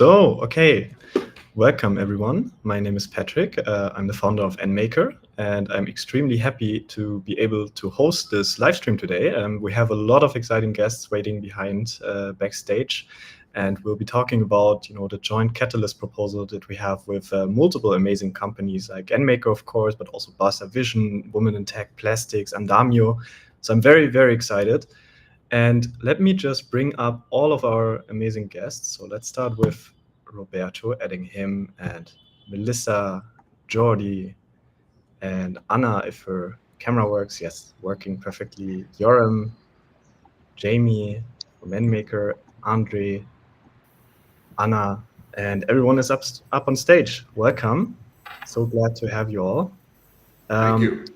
Okay, welcome everyone. My name is Patrick. I'm the founder of NMaker, and I'm extremely happy to be able to host this live stream today. We have a lot of exciting guests waiting behind backstage, and we'll be talking about the joint catalyst proposal that we have with multiple amazing companies like NMaker, of course, but also Barca Vision, Women in Tech, Plastics, Andamio. So I'm very, very excited. And let me just bring up all of our amazing guests. So let's start with Roberto, adding him, and Melissa, Jordi, and Anna, if her camera works. Yes, working perfectly. Yoram, Jamie, Manmaker, Andre, Anna, and everyone is up on stage. Welcome. So glad to have you all. Thank you.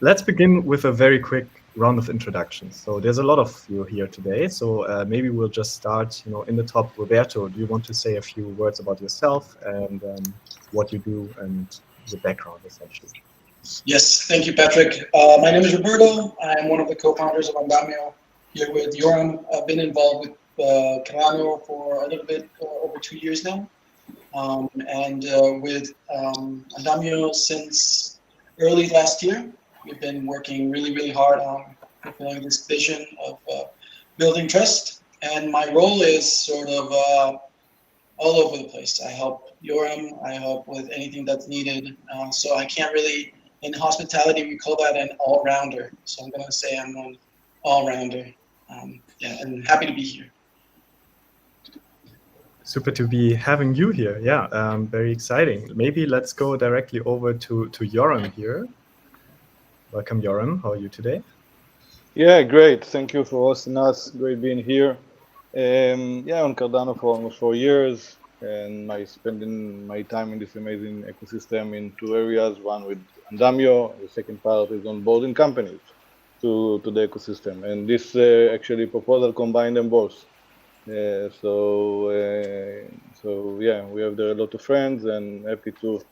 Let's begin with a very quick round of introductions. So there's a lot of you here today. So maybe we'll just start, in the top. Roberto, do you want to say a few words about yourself and what you do and the background, essentially? Yes, thank you, Patrick. My name is Roberto. I'm one of the co-founders of Andamio here with Yoram. I've been involved with Cardano for a little bit over 2 years now. And with Andamio since early last year. We've been working really, really hard on fulfilling this vision of building trust. And my role is sort of all over the place. I help Yoram, I help with anything that's needed. So I can't really, in hospitality, we call that an all-rounder. So I'm gonna say I'm an all-rounder. Yeah, and happy to be here. Super to be having you here. Yeah, very exciting. Maybe let's go directly over to Yoram here. Welcome, Yoram. How are you today? Yeah, great. Thank you for hosting us. Great being here. Yeah, on Cardano for almost 4 years, and I spending my time in this amazing ecosystem in 2 areas. One with Andamio, the second part is onboarding companies to the ecosystem. And this actually proposal combined them both. So yeah, we have there a lot of friends, and happy to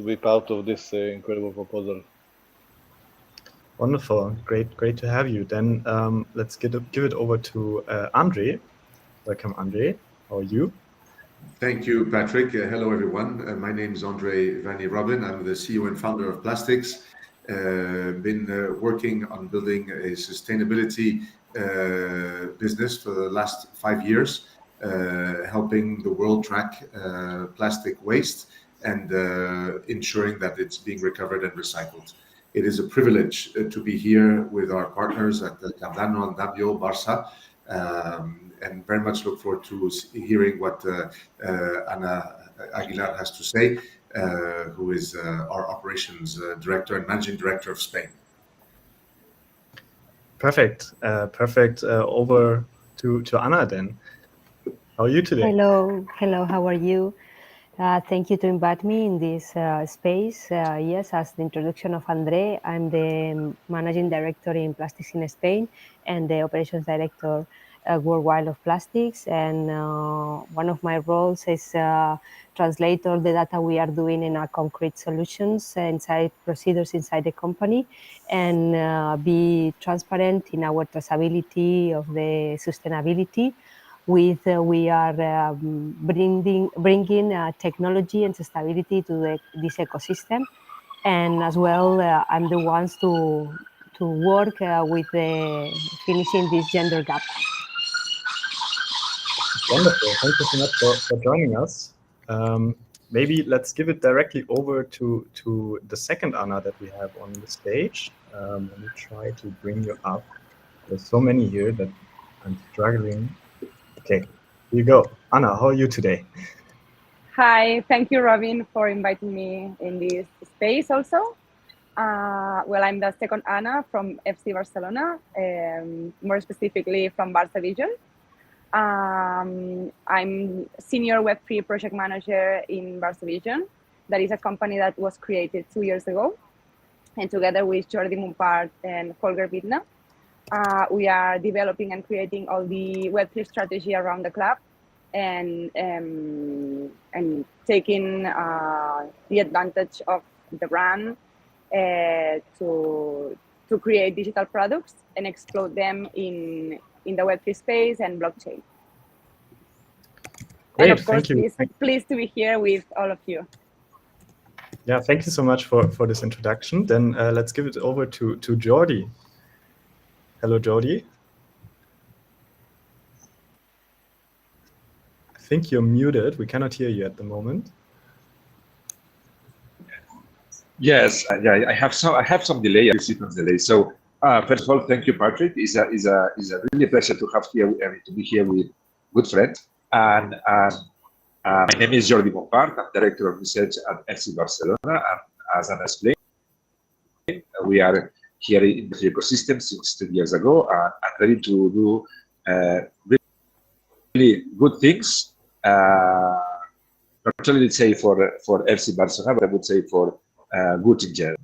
be part of this incredible proposal. Wonderful, great to have you. Then let's give it over to Andre. Welcome, Andre. How are you? Thank you, Patrick. Hello, everyone. My name is Andre Vanny Robin. I'm the CEO and founder of Plastics. Been working on building a sustainability business for the last 5 years, helping the world track plastic waste and ensuring that it's being recovered and recycled. It is a privilege to be here with our partners at the Cardano, Andamio, Barca, and very much look forward to hearing what Ana Aguilar has to say, who is our operations director and managing director of Spain. Perfect. Over to Ana then. How are you today? Hello. How are you? Thank you to invite me in this space. Yes, as the introduction of Andre, I'm the managing director in Plastics in Spain and the operations director worldwide of Plastics. And one of my roles is translate all the data we are doing in our concrete solutions inside procedures inside the company, and be transparent in our traceability of the sustainability. We are bringing technology and sustainability to this ecosystem, and as well I'm the ones to work with finishing this gender gap. Wonderful. Thank you so much for joining us. Maybe let's give it directly over to the second Anna that we have on the stage. Let me try to bring you up. There's so many here that I'm struggling. Okay, here you go. Anna, how are you today? Hi, thank you, Robin, for inviting me in this space also. Well, I'm the second Anna from FCBarcelona, more specifically from Barca Vision. I'm senior Web3 project manager in Barca Vision. That is a company that was created 2 years ago. And together with Jordi Mumpart and Holger Wittner, we are developing and creating all the Web3 strategy around the club, and taking the advantage of the brand to create digital products and explode them in the Web3 space and blockchain. Great, And of course, thank you. pleased to be here with all of you. Yeah, thank you so much for this introduction. Then let's give it over to Jordi. Hello, Jordi. I think you're muted. We cannot hear you at the moment. Yes, yeah, I have some delay, a few seconds delay. So first of all, thank you, Patrick. It's a really pleasure to have here to be here with good friends. And my name is Jordi Montpart. I'm director of research at FCBarcelona. And as I explained, we are here in the ecosystem since 2 years ago and ready to do really good things. Not only, let's say, for FCBarcelona, but I would say for good in general.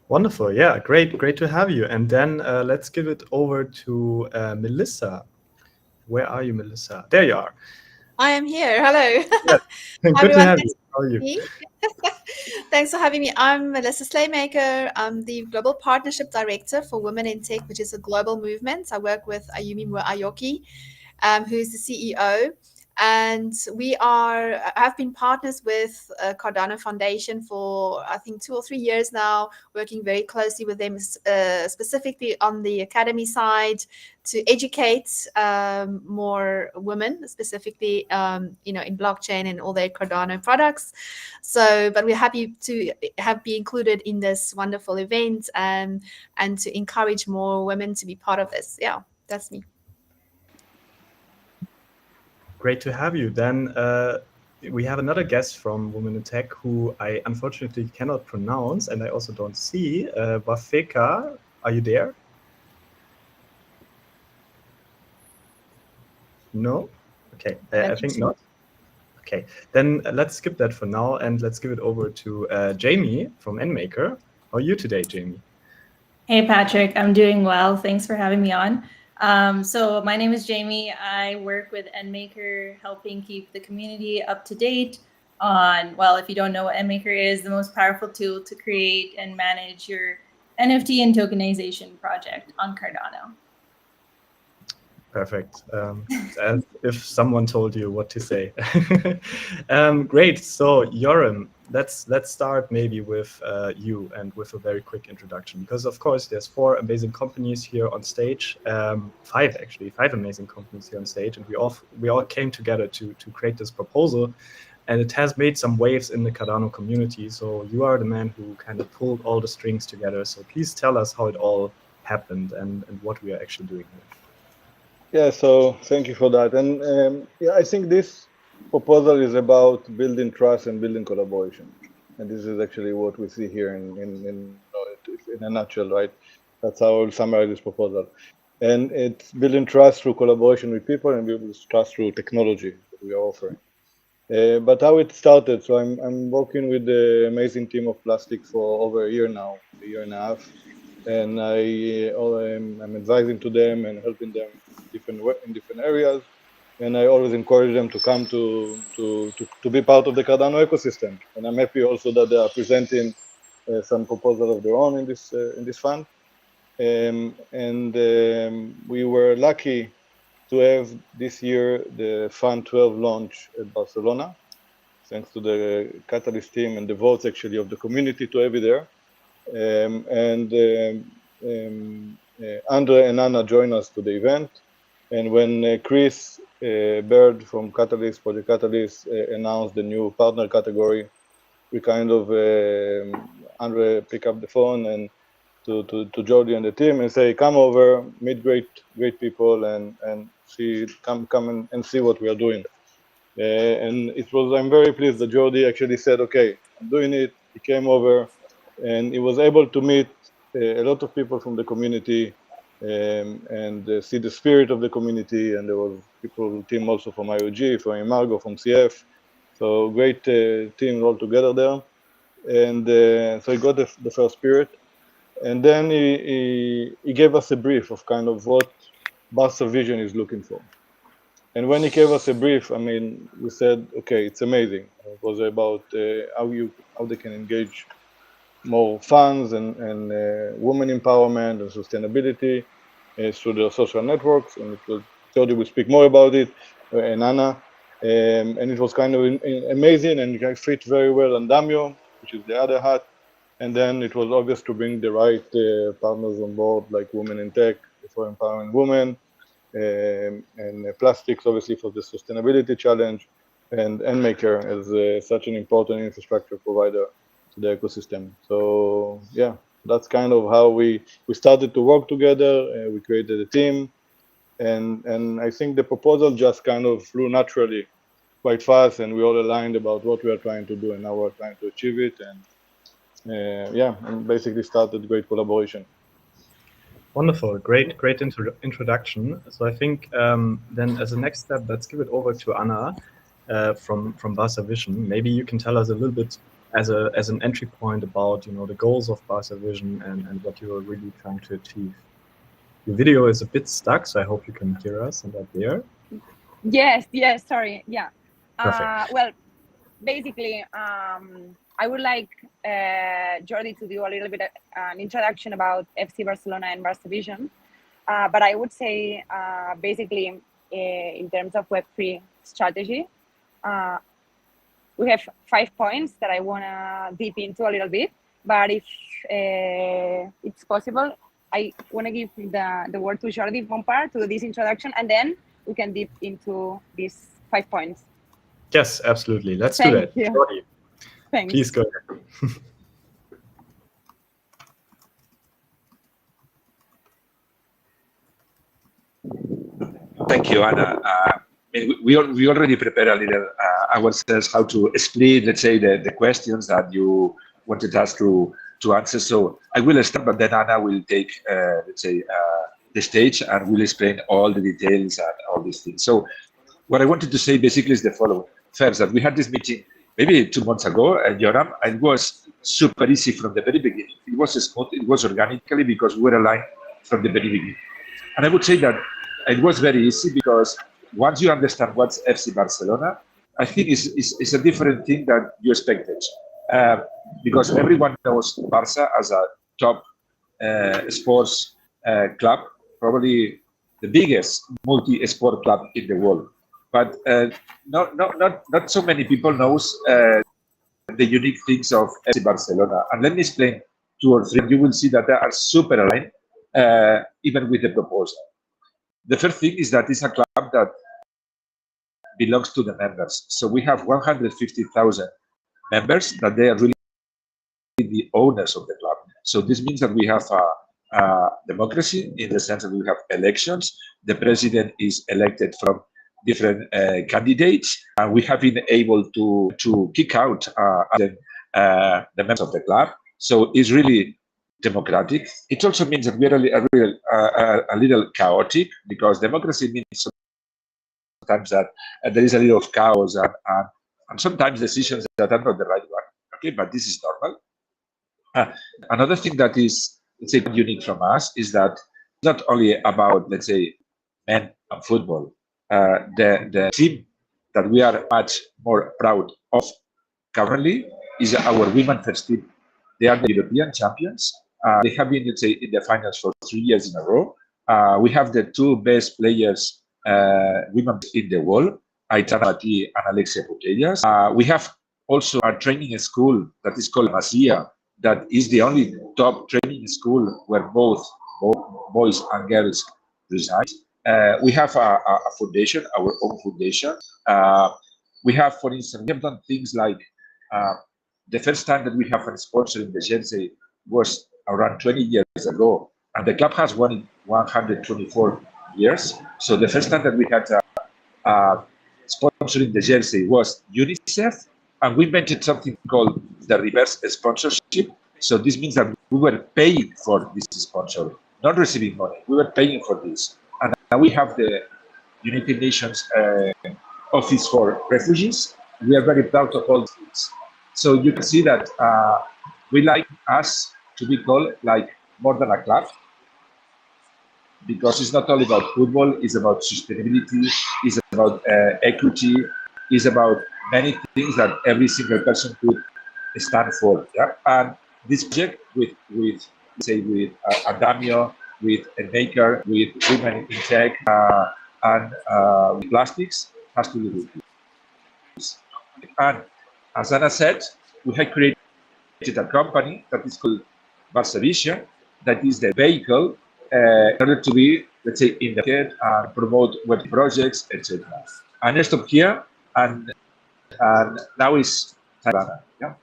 Wonderful. Yeah, great to have you. And then let's give it over to Melissa. Where are you, Melissa? There you are. I am here. Hello. Yes. Good to have you. How are you? Thanks for having me. I'm Melissa Slaymaker. I'm the Global Partnership Director for Women in Tech, which is a global movement. I work with Ayumi Ayoki, who's the CEO. And we have been partners with Cardano Foundation for, I think, 2 or 3 years now, working very closely with them, specifically on the academy side to educate more women, specifically, in blockchain and all their Cardano products. So, but we're happy to be included in this wonderful event and to encourage more women to be part of this. Yeah, that's me. Great to have you. Then we have another guest from Women in Tech who I unfortunately cannot pronounce, and I also don't see. Wafeka, are you there? No? Okay, I think not. Okay, then let's skip that for now, and let's give it over to Jamie from NMaker. How are you today, Jamie? Hey, Patrick. I'm doing well. Thanks for having me on. So my name is Jamie. I work with NMaker, helping keep the community up to date on, well, if you don't know what NMaker is, the most powerful tool to create and manage your NFT and tokenization project on Cardano. Perfect. As if someone told you what to say. Great. So Yoram, let's start maybe with you and with a very quick introduction, because of course there's 4 amazing companies here on stage, 5 actually, 5 amazing companies here on stage, and we all came together to create this proposal, and it has made some waves in the Cardano community. So you are the man who kind of pulled all the strings together. So please tell us how it all happened and what we are actually doing here. Yeah, so thank you for that. And yeah, I think this proposal is about building trust and building collaboration. And this is actually what we see here in a nutshell, right? That's how I'll summarize this proposal. And it's building trust through collaboration with people and building trust through technology that we are offering. But how it started, so I'm working with the amazing team of Plastic for over a year now, a year and a half. And I'm advising to them and helping them in different areas, and I always encourage them to come to be part of the Cardano ecosystem. And I'm happy also that they are presenting some proposal of their own in this fund. We were lucky to have this year the Fund 12 launch at Barcelona, thanks to the Catalyst team and the votes actually of the community to have it there. Andre and Anna joined us to the event. And when Chris Bird from Project Catalyst announced the new partner category, we kind of, Andre picked up the phone and to Jordi and the team and say, come over, meet great people and come and see what we are doing. And I'm very pleased that Jordi actually said, okay, I'm doing it. He came over and he was able to meet a lot of people from the community and see the spirit of the community. And there was team also from IOG, from Imargo, from CF. So great team all together there. And so he got the first spirit. And then he gave us a brief of kind of what Barca Vision is looking for. And when he gave us a brief, I mean, we said, okay, it's amazing. It was about how they can engage more funds and women empowerment and sustainability. through their social networks, and it was Jordi will speak more about it, and Anna, and it was kind of amazing, and it fit very well on Damio, which is the other hat. And then it was obvious to bring the right partners on board, like Women in Tech for empowering women, and Plastics, obviously, for the sustainability challenge, and Endmaker as such an important infrastructure provider to the ecosystem. So yeah, that's kind of how we started to work together. We created a team, and I think the proposal just kind of flew naturally quite fast, and we all aligned about what we are trying to do and how we're trying to achieve it. And yeah, and basically started great collaboration. Wonderful, great introduction. So I think then as a next step, let's give it over to Anna from Barca Vision. Maybe you can tell us a little bit as an entry point about the goals of Barca Vision and what you are really trying to achieve. Your video is a bit stuck, so I hope you can hear us and that there. Yes, sorry, yeah. Perfect. Well, basically, I would like Jordi to do a little bit an introduction about FCBarcelona and Barca Vision. But I would say, basically, in terms of Web3 strategy, we have 5 points that I want to deep into a little bit. But if it's possible, I want to give the word to Jordi Bompard to do this introduction, and then we can deep into these 5 points. Yes, absolutely. Let's do that. Jordi, thanks. Please go ahead. Thank you, Anna. We already prepared a little ourselves how to split, let's say, the questions that you wanted us to answer. So I will start, but then Anna will take, let's say, the stage and will explain all the details and all these things. So what I wanted to say basically is the following. First, that we had this meeting maybe 2 months ago at Yoram, and it was super easy from the very beginning. It was smooth, it was organically because we were aligned from the very beginning. And I would say that it was very easy because once you understand what's FCBarcelona, I think it's a different thing that you expected. Because everyone knows Barca as a top sports club, probably the biggest multi-sport club in the world. But not so many people knows the unique things of FCBarcelona. And let me explain 2 or 3. You will see that they are super aligned, even with the proposal. The first thing is that it's a club that belongs to the members. So we have 150,000 members that they are really the owners of the club. So this means that we have a democracy in the sense that we have elections. The president is elected from different candidates, and we have been able to kick out the members of the club. So it's really democratic. It also means that we are a little chaotic, because democracy means sometimes that there is a little of chaos and sometimes decisions that are not the right one. Okay, but this is normal. Another thing that is, let's say, unique from us is that it's not only about, let's say, men and football. The team that we are much more proud of currently is our women first team. They are the European champions. They have been, let's say, in the finals for 3 years in a row. We have the 2 best players, women in the world, Aitana Mati and Alexia Putellas. We have also a training school that is called Masia, that is the only top training school where both boys and girls reside. We have a foundation, our own foundation. We have, for instance, we have done things like the first time that we have a sponsor in the jersey was around 20 years ago, and the club has won in 124 years. So the first time that we had a sponsor in the jersey was UNICEF, and we invented something called the reverse sponsorship. So this means that we were paying for this sponsor, not receiving money. We were paying for this. And now we have the United Nations Office for Refugees. We are very proud of all things. So you can see that we like us to be called like more than a club, because it's not only about football, it's about sustainability, it's about equity, it's about many things that every single person could stand for. Yeah? And this project with Adamio with Maker, with women in tech, and with plastics has to do with this. And as Anna said, we have created a company that is called FCBarcelona, that is the vehicle in order to be, let's say, in the market and promote web projects, etc. And I stop here, and now is Anna. Yeah.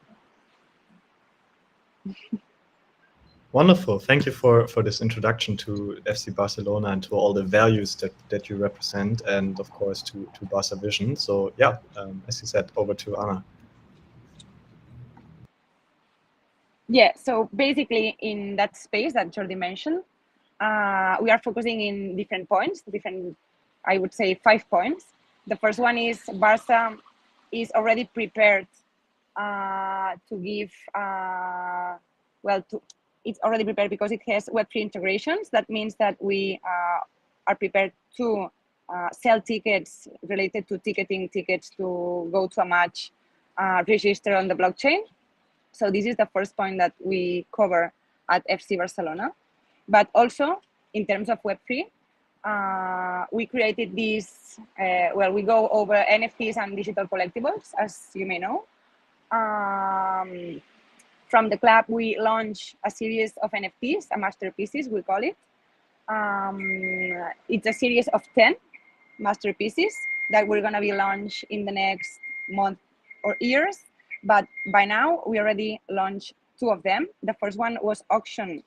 Wonderful. Thank you for this introduction to FC Barcelona and to all the values that you represent, and of course to Barca Vision. So yeah, as you said, over to Anna. Yeah, so basically in that space that Jordi mentioned, we are focusing in different points, I would say 5 points. The first one is Barca is already prepared to give, it's already prepared because it has Web3 integrations. That means that we are prepared to sell tickets related to ticketing, tickets to go to a match, register on the blockchain. So this is the first point that we cover at FC Barcelona. But also, in terms of Web3, we created this, we go over NFTs and digital collectibles, as you may know. From the club, we launch a series of NFTs, a masterpieces, we call it. It's a series of 10 masterpieces that we're gonna be launched in the next month or years. But by now, we already launched 2 of them. The first one was auctioned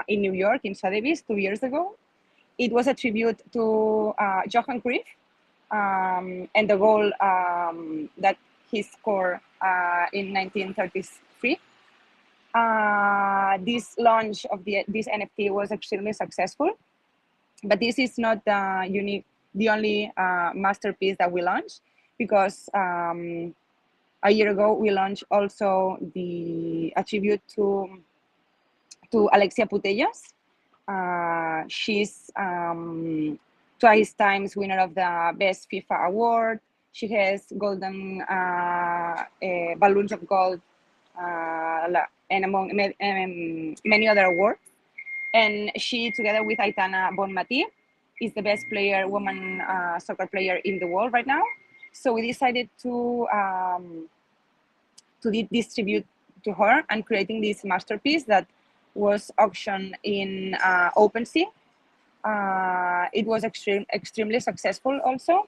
in New York, in Sotheby's, 2 years ago. It was a tribute to Johan Cruyff and the goal that he scored in 1933. This launch of this NFT was extremely successful, but this is not the only masterpiece that we launched, because a year ago we launched also a tribute to Alexia Putellas. She's twice times winner of the Best FIFA Award. She has golden balloons of gold and among many other awards. And she, together with Aitana Bonmatí, is the best woman soccer player in the world right now. So we decided to distribute to her and creating this masterpiece that was auctioned in OpenSea. It was extremely successful also.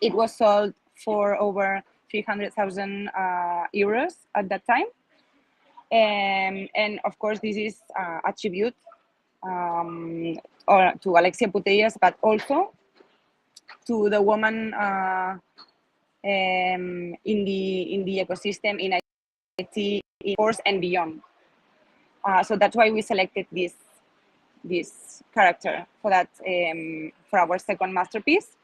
It was sold for over 300,000 euros at that time. And of course, this is a tribute to Alexia Putellas, but also to the woman in the ecosystem, in IT, sports, and beyond. So that's why we selected this character for that for our second masterpiece.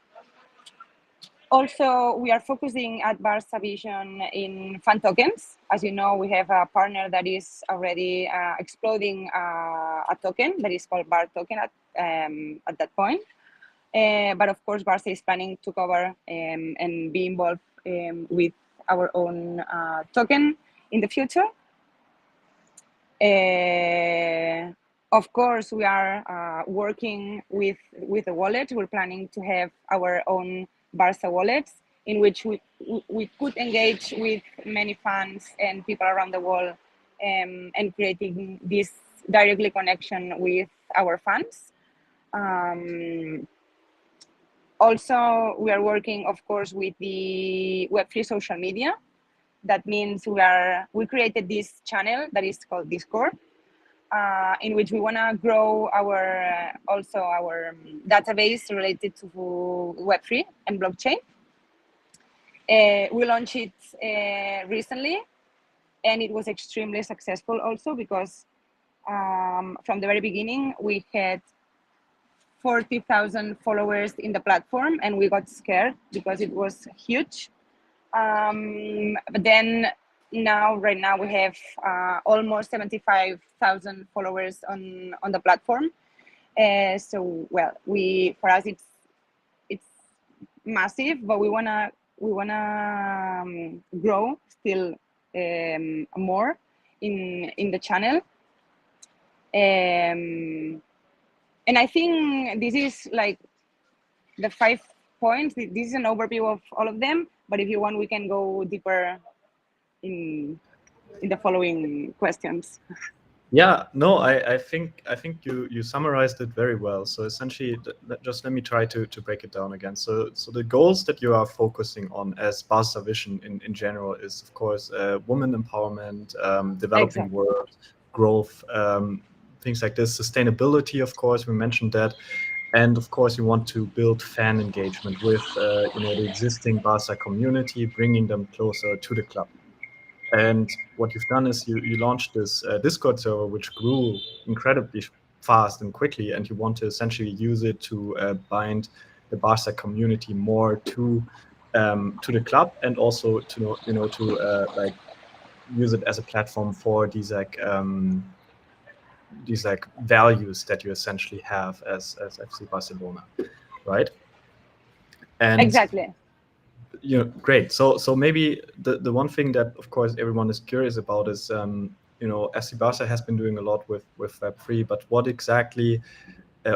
Also, we are focusing at Barca Vision in fan tokens. As you know, we have a partner that is already exploding a token that is called Bar Token at that point. But of course, Barca is planning to cover and be involved with our own token in the future. Of course, we are working with the wallet. We're planning to have our own Barca wallets, in which we could engage with many fans and people around the world, and creating this directly connection with our fans. Also, we are working, of course, with the Web3 social media. That means we created this channel that is called Discord, in which we want to grow our database related to Web3 and blockchain. We launched it recently, and it was extremely successful also because from the very beginning we had 40,000 followers in the platform, and we got scared because it was huge. But then right now we have almost 75,000 followers on the platform. So for us it's massive, but we wanna grow still more in the channel. And I think this is like the 5 points. This is an overview of all of them, but if you want, we can go deeper in the following questions. Yeah, no, I think you summarized it very well. So essentially, just let me try to break it down again. So the goals that you are focusing on as Barca Vision in general is, of course, women empowerment, developing Exactly. world, growth, things like this, sustainability. Of course, we mentioned that, and of course, you want to build fan engagement with the existing Barca community, bringing them closer to the club. And what you've done is you launched this Discord server, which grew incredibly fast and quickly, and you want to essentially use it to bind the Barca community more to the club, and also to like use it as a platform for these values that you essentially have as FC Barcelona, right? And Exactly. Great. So maybe the one thing that, of course, everyone is curious about is, FC Barca has been doing a lot with Web3, but what exactly,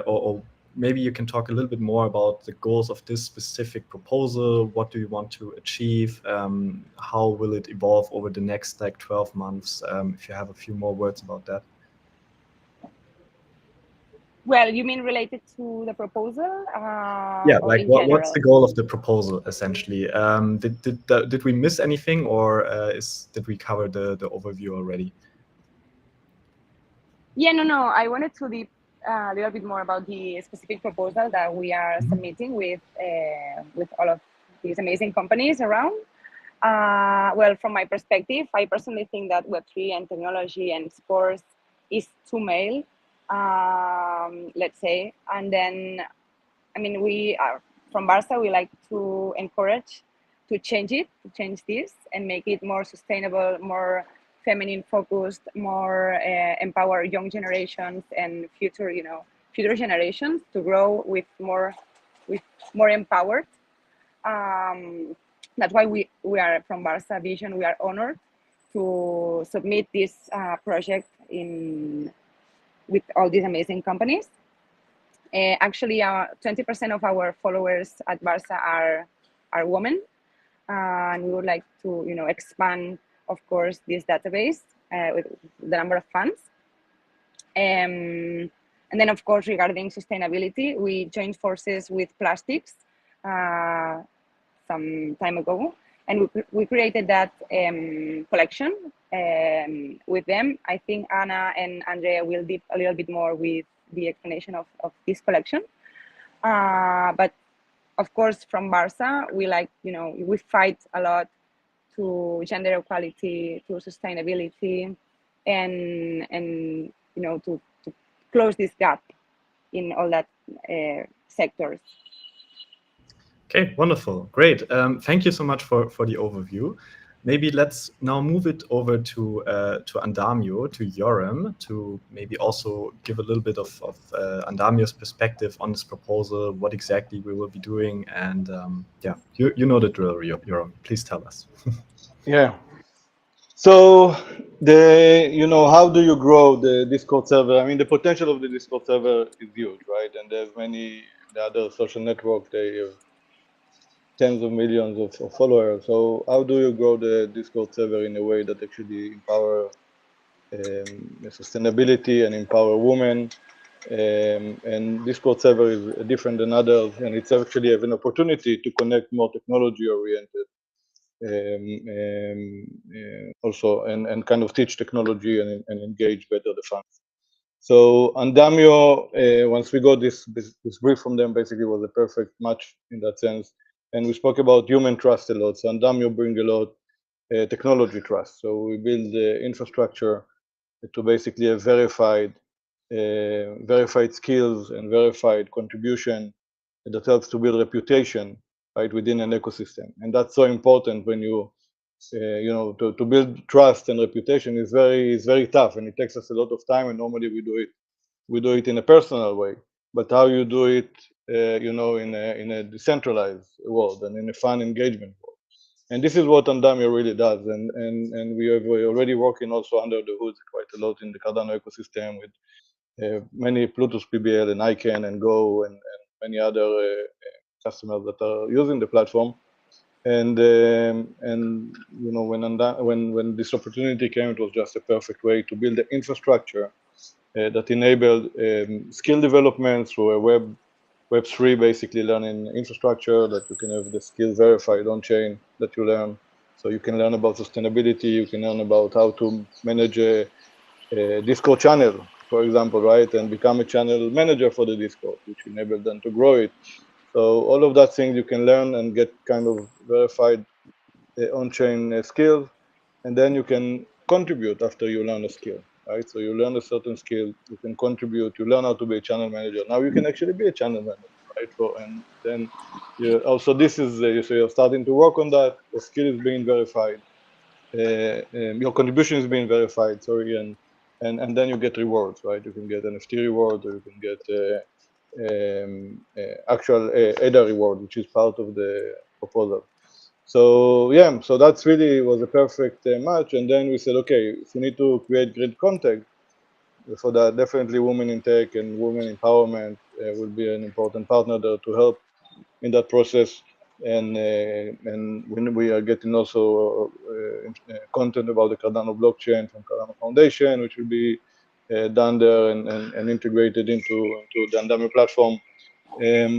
or maybe you can talk a little bit more about the goals of this specific proposal. What do you want to achieve? How will it evolve over the next 12 months? If you have a few more words about that. Well, you mean related to the proposal? Yeah, or like in what's general? the goal of the proposal essentially? Did we miss anything, or did we cover the overview already? Yeah, no. I wanted to deep a little bit more about the specific proposal that we are submitting with all of these amazing companies around. Well, from my perspective, I personally think that Web3 and technology and sports is too male, let's say. And then, I mean, we are from Barca, we like to encourage to change this and make it more sustainable, more feminine focused, more empower young generations and future generations to grow with more empowered. That's why we are from Barca Vision. We are honored to submit this project with all these amazing companies. Actually, 20% of our followers at Barca are women, and we would like to expand, of course, this database with the number of fans. And then, of course, regarding sustainability, we joined forces with Plastics some time ago, and we created that collection with them. I think Anna and Andrea will deep a little bit more with the explanation of this collection. But of course, from Barca, we we fight a lot to gender equality, to sustainability, and to close this gap in all that sectors. Okay, wonderful, great. Thank you so much for the overview. Maybe let's now move it over to Andamio, to Yoram, to maybe also give a little bit of Andamio's perspective on this proposal, what exactly we will be doing, and yeah, you know the drill, Yoram. Please tell us. Yeah. So how do you grow the Discord server? I mean, the potential of the Discord server is huge, right? And there's the other social network, they have tens of millions of followers. So how do you grow the Discord server in a way that actually empower sustainability and empower women? And Discord server is different than others, and it's actually have an opportunity to connect more technology oriented also, and kind of teach technology and engage better the fans. So Andamio, once we got this brief from them, basically was a perfect match in that sense. And we spoke about human trust a lot. So Andamio bring a lot technology trust. So we build the infrastructure to basically have verified skills and verified contribution that helps to build reputation, right, within an ecosystem. And that's so important when to build trust and reputation is very tough, and it takes us a lot of time. And normally we do it in a personal way. But how you do it, in a decentralized world and in a fun engagement world. And this is what Andamio really does. And we're already working also under the hood quite a lot in the Cardano ecosystem with many Plutus PBL and ICANN and Go and many other customers that are using the platform. And you know, when this opportunity came, it was just a perfect way to build the infrastructure that enabled skill development through a Web3 basically learning infrastructure, that you can have the skills verified on chain that you learn. So you can learn about sustainability, you can learn about how to manage a Discord channel, for example, right? And become a channel manager for the Discord, which enabled them to grow it. So all of that things you can learn and get kind of verified on-chain skills, and then you can contribute after you learn a skill, right? So you learn a certain skill, you can contribute, you learn how to be a channel manager. Now you can actually be a channel manager, right? And then also this is, so you're starting to work on that, the skill is being verified, your contribution is being verified, sorry, and then you get rewards, right? You can get NFT reward, or you can get actual ADA reward, which is part of the proposal. So yeah, so that's really was a perfect match. And then we said, okay, if we need to create great content, for that, definitely women in tech and women empowerment will be an important partner there to help in that process. And when we are getting also content about the Cardano blockchain from Cardano Foundation, which will be done there and integrated into the Andamio platform.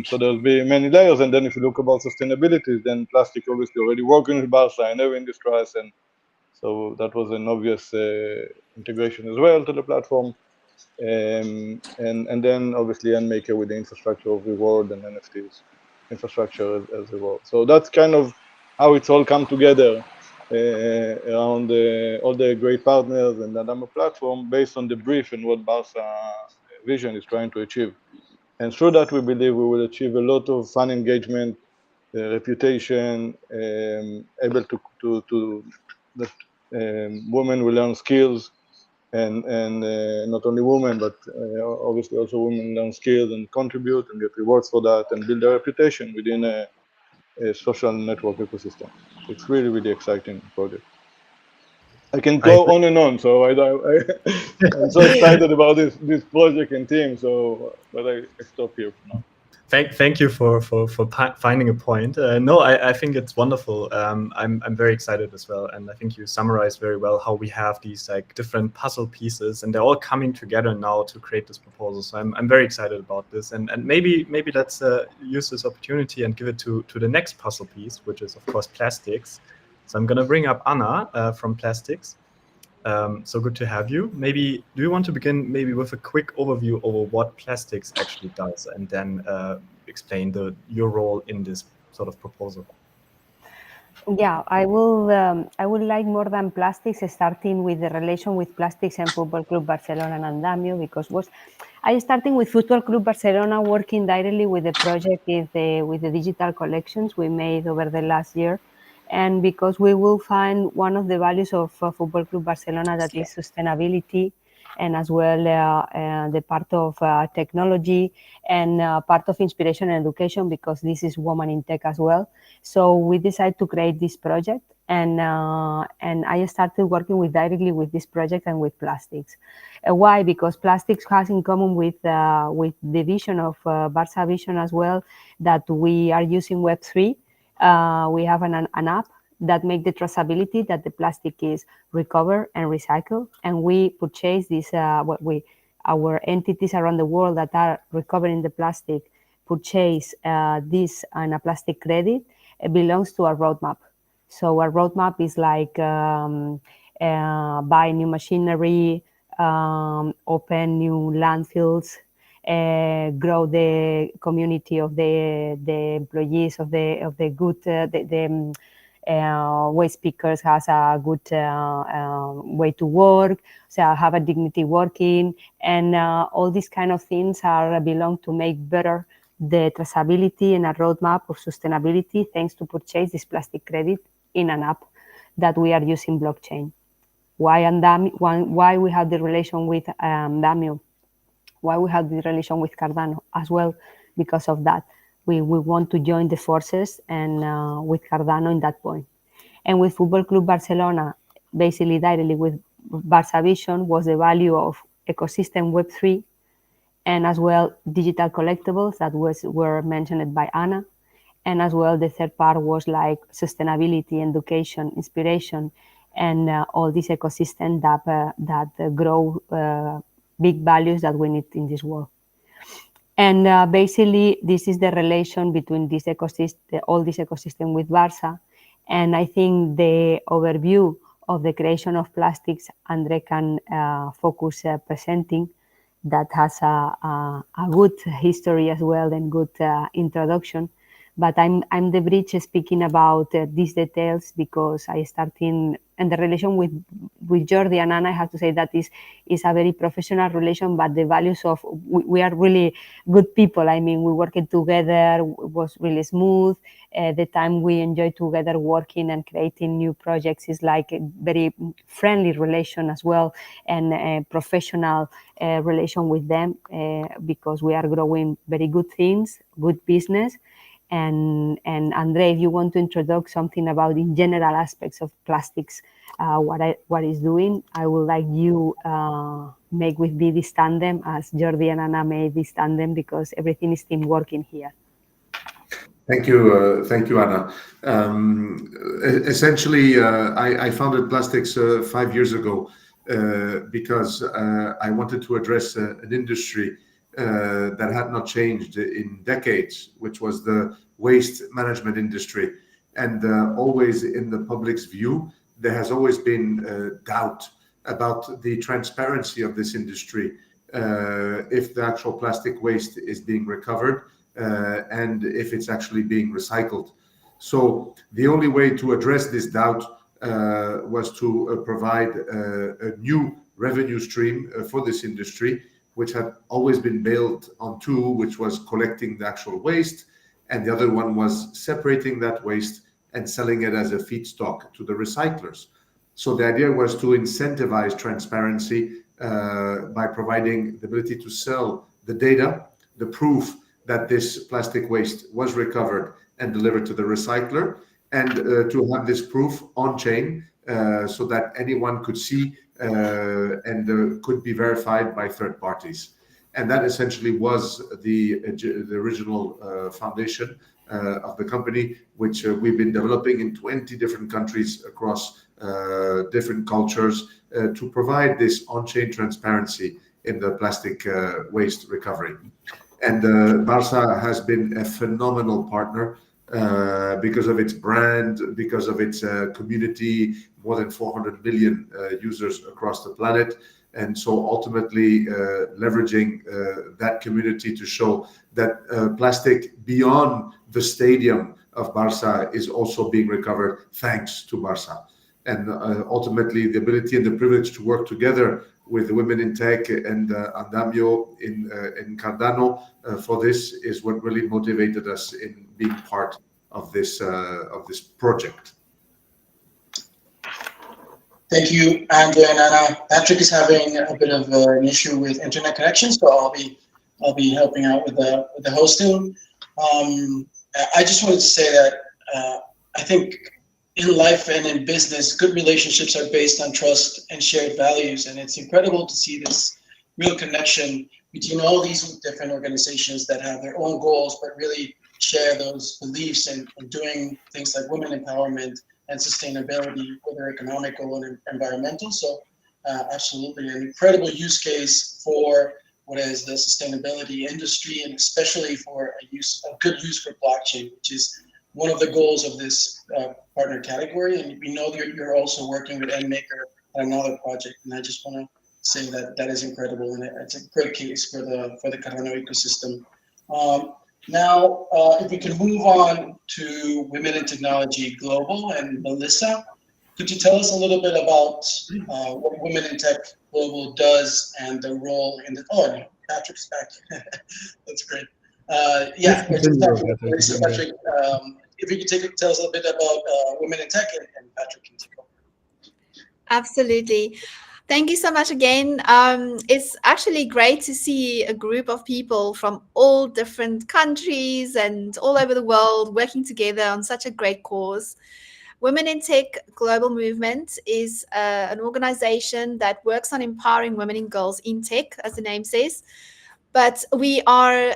So there'll be many layers. And then if you look about sustainability, then Plastic obviously already working with Barca and every industry, and so that was an obvious integration as well to the platform. And then obviously Endmaker with the infrastructure of reward and NFTs infrastructure as reward. So that's kind of how it's all come together around all the great partners and the Andamio platform based on the brief and what Barca vision is trying to achieve. And through that, we believe we will achieve a lot of fan engagement, reputation, able to that women will learn skills, and not only women, but obviously also women learn skills and contribute and get rewards for that and build a reputation within a social network ecosystem. It's really, really exciting project. I can go on and on, so I'm so excited about this project and team. So, but I stop here for now. Thank you for finding a point. No, I think it's wonderful. I'm very excited as well, and I think you summarized very well how we have these like different puzzle pieces, and they're all coming together now to create this proposal. So I'm very excited about this, and maybe let's use this opportunity and give it to the next puzzle piece, which is of course plastics. So I'm gonna bring up Anna from Plastics. So good to have you. Maybe, do you want to begin maybe with a quick overview over what Plastics actually does, and then explain your role in this sort of proposal? Yeah, I would like more than Plastics, starting with the relation with Plastics and Football Club Barcelona and Andamio, because I starting with Football Club Barcelona, working directly with the project with the digital collections we made over the last year. And because we will find one of the values of Football Club Barcelona, that is sustainability, and as well the part of technology and part of inspiration and education, because this is woman in tech as well. So we decided to create this project, and I started working directly with this project and with Plastics. Why? Because Plastics has in common with the vision of Barca vision as well, that we are using Web3. We have an app that make the traceability that the plastic is recovered and recycled, and we purchase this. Our entities around the world that are recovering the plastic purchase this and a plastic credit. It belongs to our roadmap. So our roadmap is like buy new machinery, open new landfills, grow the community of the employees of the good waste pickers has a good way to work, so have a dignity working, and all these kind of things belong to make better the traceability and a roadmap of sustainability, thanks to purchase this plastic credit in an app that we are using blockchain. Why we have the relation with Andamio? Why we have the relation with Cardano as well? Because of that. We want to join the forces and with Cardano in that point. And with Football Club Barcelona, basically directly with Barca Vision, was the value of ecosystem Web3 and as well digital collectibles that were mentioned by Anna. And as well, the third part was like sustainability, education, inspiration, and all this ecosystem that grow big values that we need in this world. And basically, this is the relation between this ecosystem, all this ecosystem with Barça. And I think the overview of the creation of plastics, Andre can focus presenting, that has a good history as well and good introduction. But I'm the bridge speaking about these details because I start in the relation with Jordi and Anna. I have to say that is a very professional relation, but the values of we are really good people. I mean, we worked together, was really smooth. The time we enjoy together working and creating new projects is like a very friendly relation as well, and a professional relation with them because we are growing very good things, good business. And Andre, if you want to introduce something about in general aspects of plastics, what is doing, I would like you make with me this tandem as Jordi and Anna made this tandem, because everything is team working here. Thank you, Anna. Essentially, I founded Plastics 5 years ago because I wanted to address an industry that had not changed in decades, which was the waste management industry. And always in the public's view, there has always been doubt about the transparency of this industry, if the actual plastic waste is being recovered and if it's actually being recycled. So the only way to address this doubt was to provide a new revenue stream for this industry, which had always been built on two, which was collecting the actual waste, and the other one was separating that waste and selling it as a feedstock to the recyclers. So the idea was to incentivize transparency by providing the ability to sell the data, the proof that this plastic waste was recovered and delivered to the recycler, and to have this proof on chain so that anyone could see and could be verified by third parties. And that essentially was the original foundation of the company, which we've been developing in 20 different countries across different cultures to provide this on-chain transparency in the plastic waste recovery. And Barça has been a phenomenal partner because of its brand, because of its community, more than 400 million users across the planet. And so ultimately leveraging that community to show that plastic beyond the stadium of Barça is also being recovered thanks to Barça. And ultimately the ability and the privilege to work together with the Women in Tech and Andamio in Cardano for this is what really motivated us in being part of this project. Thank you, Andre and Anna. Patrick is having a bit of an issue with internet connection, so I'll be helping out with the hosting. I just wanted to say that I think in life and in business, good relationships are based on trust and shared values. And it's incredible to see this real connection between all these different organizations that have their own goals, but really share those beliefs in doing things like women empowerment and sustainability, whether economical and environmental. So absolutely an incredible use case for what is the sustainability industry, and especially for a good use for blockchain, which is one of the goals of this partner category. And we know that you're also working with EndMaker on another project. And I just want to say that that is incredible. And it's a great case for the Cardano ecosystem. Now, if we can move on to Women in Technology Global, and Melissa, could you tell us a little bit about what Women in Tech Global does and the role in the, oh, Patrick's back. That's great. Yeah, we're just talking with Melissa, Patrick. If you could tell us a little bit about Women in Tech, and Patrick can take over. Absolutely. Thank you so much again. It's actually great to see a group of people from all different countries and all over the world working together on such a great cause. Women in Tech Global Movement is an organization that works on empowering women and girls in tech, as the name says. But we are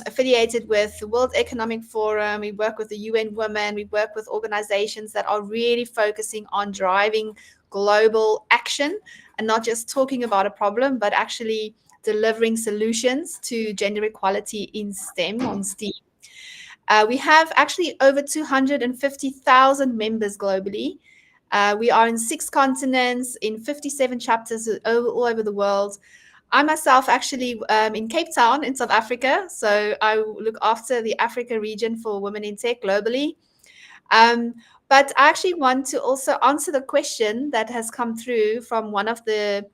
affiliated with the World Economic Forum. We work with the UN Women. We work with organizations that are really focusing on driving global action and not just talking about a problem, but actually delivering solutions to gender equality in STEM, on STEAM. We have actually over 250,000 members globally. We are in 6 continents, in 57 chapters all over the world. I myself actually in Cape Town in South Africa. So I look after the Africa region for Women in Tech globally. But I actually want to also answer the question that has come through from one of the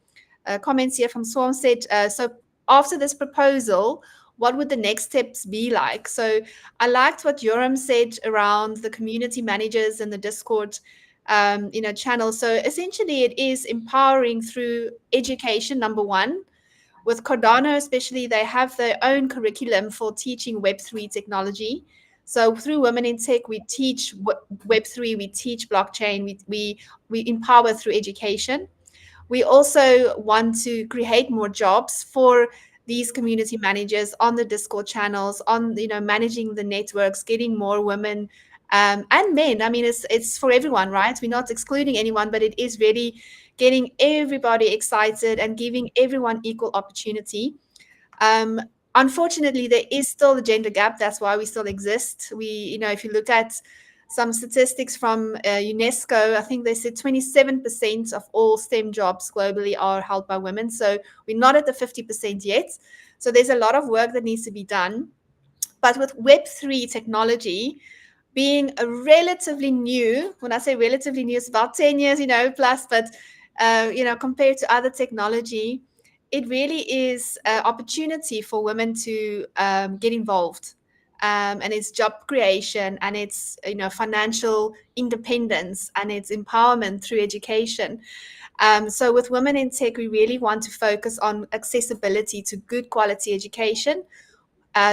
comments here from Swarm said, so after this proposal, what would the next steps be like? So I liked what Yoram said around the community managers and the Discord channel. So essentially it is empowering through education, number one. With Cardano especially, they have their own curriculum for teaching Web3 technology. So through Women in Tech, we teach Web3, we teach blockchain, we empower through education. We also want to create more jobs for these community managers on the Discord channels, on managing the networks, getting more women and men. I mean, it's for everyone, right? We're not excluding anyone, but it is really getting everybody excited and giving everyone equal opportunity. Unfortunately, there is still a gender gap. That's why we still exist. If you look at some statistics from UNESCO, I think they said 27% of all STEM jobs globally are held by women. So we're not at the 50% yet. So there's a lot of work that needs to be done. But with Web3 technology being a relatively new, when I say relatively new, it's about 10 years, plus, but, compared to other technology, it really is an opportunity for women to get involved. And it's job creation, and it's financial independence, and it's empowerment through education. So with Women in Tech, we really want to focus on accessibility to good quality education,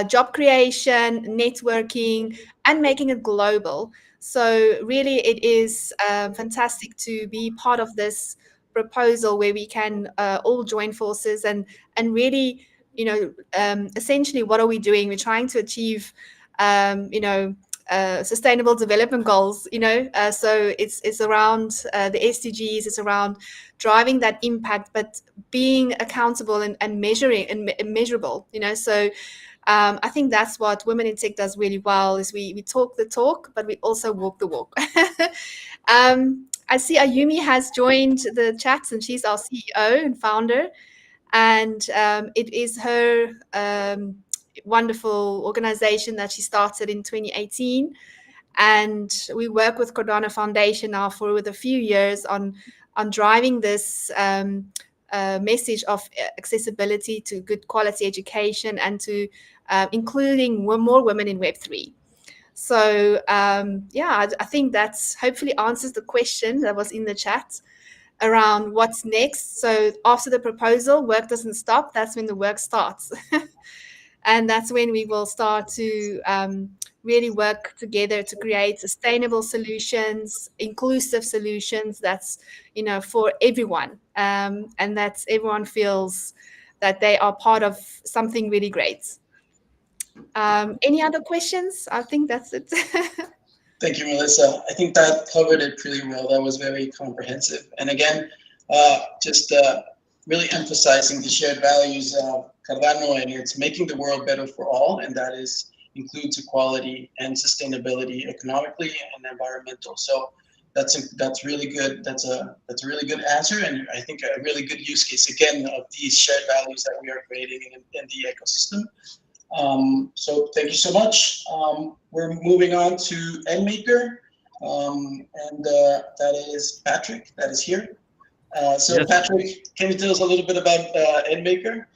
job creation, networking, and making it global. So really, it is fantastic to be part of this proposal where we can all join forces and really, essentially, what are we doing? We're trying to achieve, sustainable development goals. So it's around the SDGs. It's around driving that impact, but being accountable and measuring and measurable. So. I think that's what Women in Tech does really well, is we talk the talk, but we also walk the walk. I see Ayumi has joined the chats, and she's our CEO and founder. And it is her wonderful organization that she started in 2018. And we work with Cardano Foundation now for a few years on driving this message of accessibility to good quality education and to including more women in Web3. So I think that's hopefully answers the question that was in the chat around what's next. So after the proposal, work doesn't stop. That's when the work starts. And that's when we will start to really work together to create sustainable solutions, inclusive solutions that's, for everyone. And that everyone feels that they are part of something really great. Any other questions? I think that's it. Thank you, Melissa. I think that covered it pretty well. That was very comprehensive. And again, just really emphasizing the shared values of Cardano, and it's making the world better for all, and that includes equality and sustainability economically and environmental. So that's really good. That's a really good answer, and I think a really good use case again of these shared values that we are creating in the ecosystem. So thank you so much. We're moving on to EndMaker, and that is Patrick that is here. So yes. Patrick, can you tell us a little bit about EndMaker?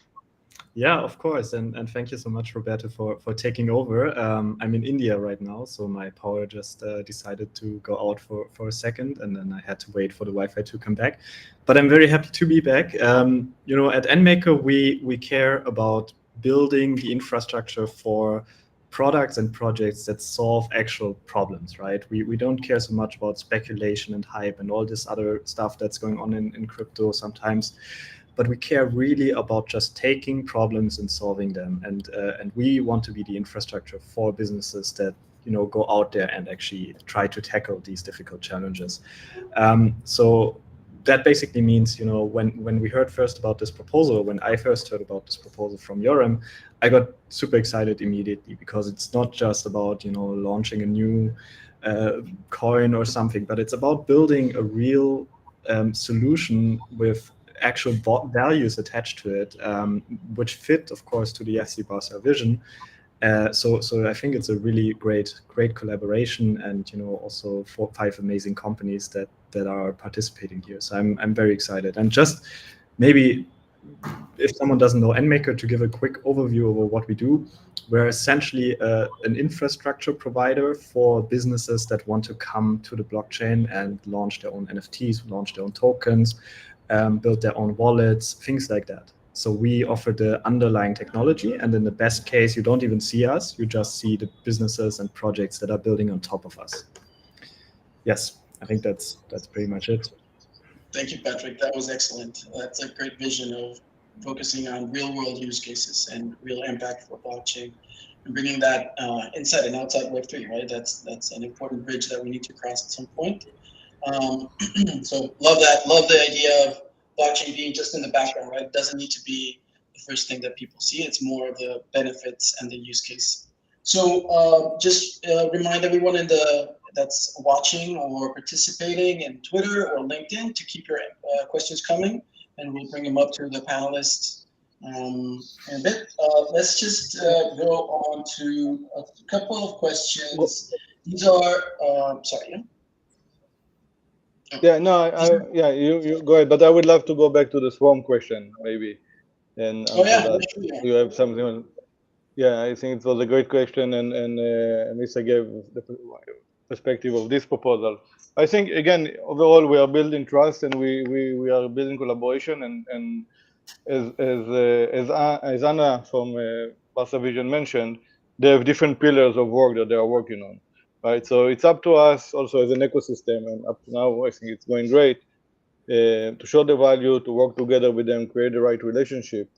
Yeah, of course, and thank you so much, Roberto, for taking over. I'm in India right now, so my power just decided to go out for a second, and then I had to wait for the Wi-Fi to come back. But I'm very happy to be back. At EndMaker, we care about building the infrastructure for products and projects that solve actual problems, right? We don't care so much about speculation and hype and all this other stuff that's going on in crypto sometimes. but we care really about just taking problems and solving them. And we want to be the infrastructure for businesses that go out there and actually try to tackle these difficult challenges. So that basically means, when we heard first about this proposal, when I first heard about this proposal from Yoram, I got super excited immediately, because it's not just about, launching a new coin or something, but it's about building a real solution with actual values attached to it, which fit, of course, to the FCBarcelona vision. So I think it's a really great collaboration, and also 4 or 5 amazing companies that are participating here. So I'm very excited. And just maybe, if someone doesn't know NMaker, to give a quick overview of what we do, we're essentially an infrastructure provider for businesses that want to come to the blockchain and launch their own NFTs, launch their own tokens, build their own wallets, things like that. So we offer the underlying technology, and in the best case, you don't even see us, you just see the businesses and projects that are building on top of us. Yes, I think that's pretty much it. Thank you, Patrick. That was excellent. That's a great vision of focusing on real-world use cases and real impact for blockchain, and bringing that inside and outside Web3, right? That's an important bridge that we need to cross at some point. So love that. Love the idea of blockchain being just in the background, right? It doesn't need to be the first thing that people see. It's more of the benefits and the use case. So just remind everyone that's watching or participating in Twitter or LinkedIn to keep your questions coming, and we'll bring them up to the panelists in a bit. Let's just go on to a couple of questions. These are, sorry, yeah, no, yeah, you go ahead, but I would love to go back to the Swarm question, maybe. And you have something on. Yeah, I think it was a great question, and Lisa gave the perspective of this proposal. I think, again, overall, we are building trust, and we are building collaboration, and as Anna from Barca Vision mentioned, they have different pillars of work that they are working on, right? So it's up to us also as an ecosystem, and up to now, I think it's going great, to show the value, to work together with them, create the right relationship.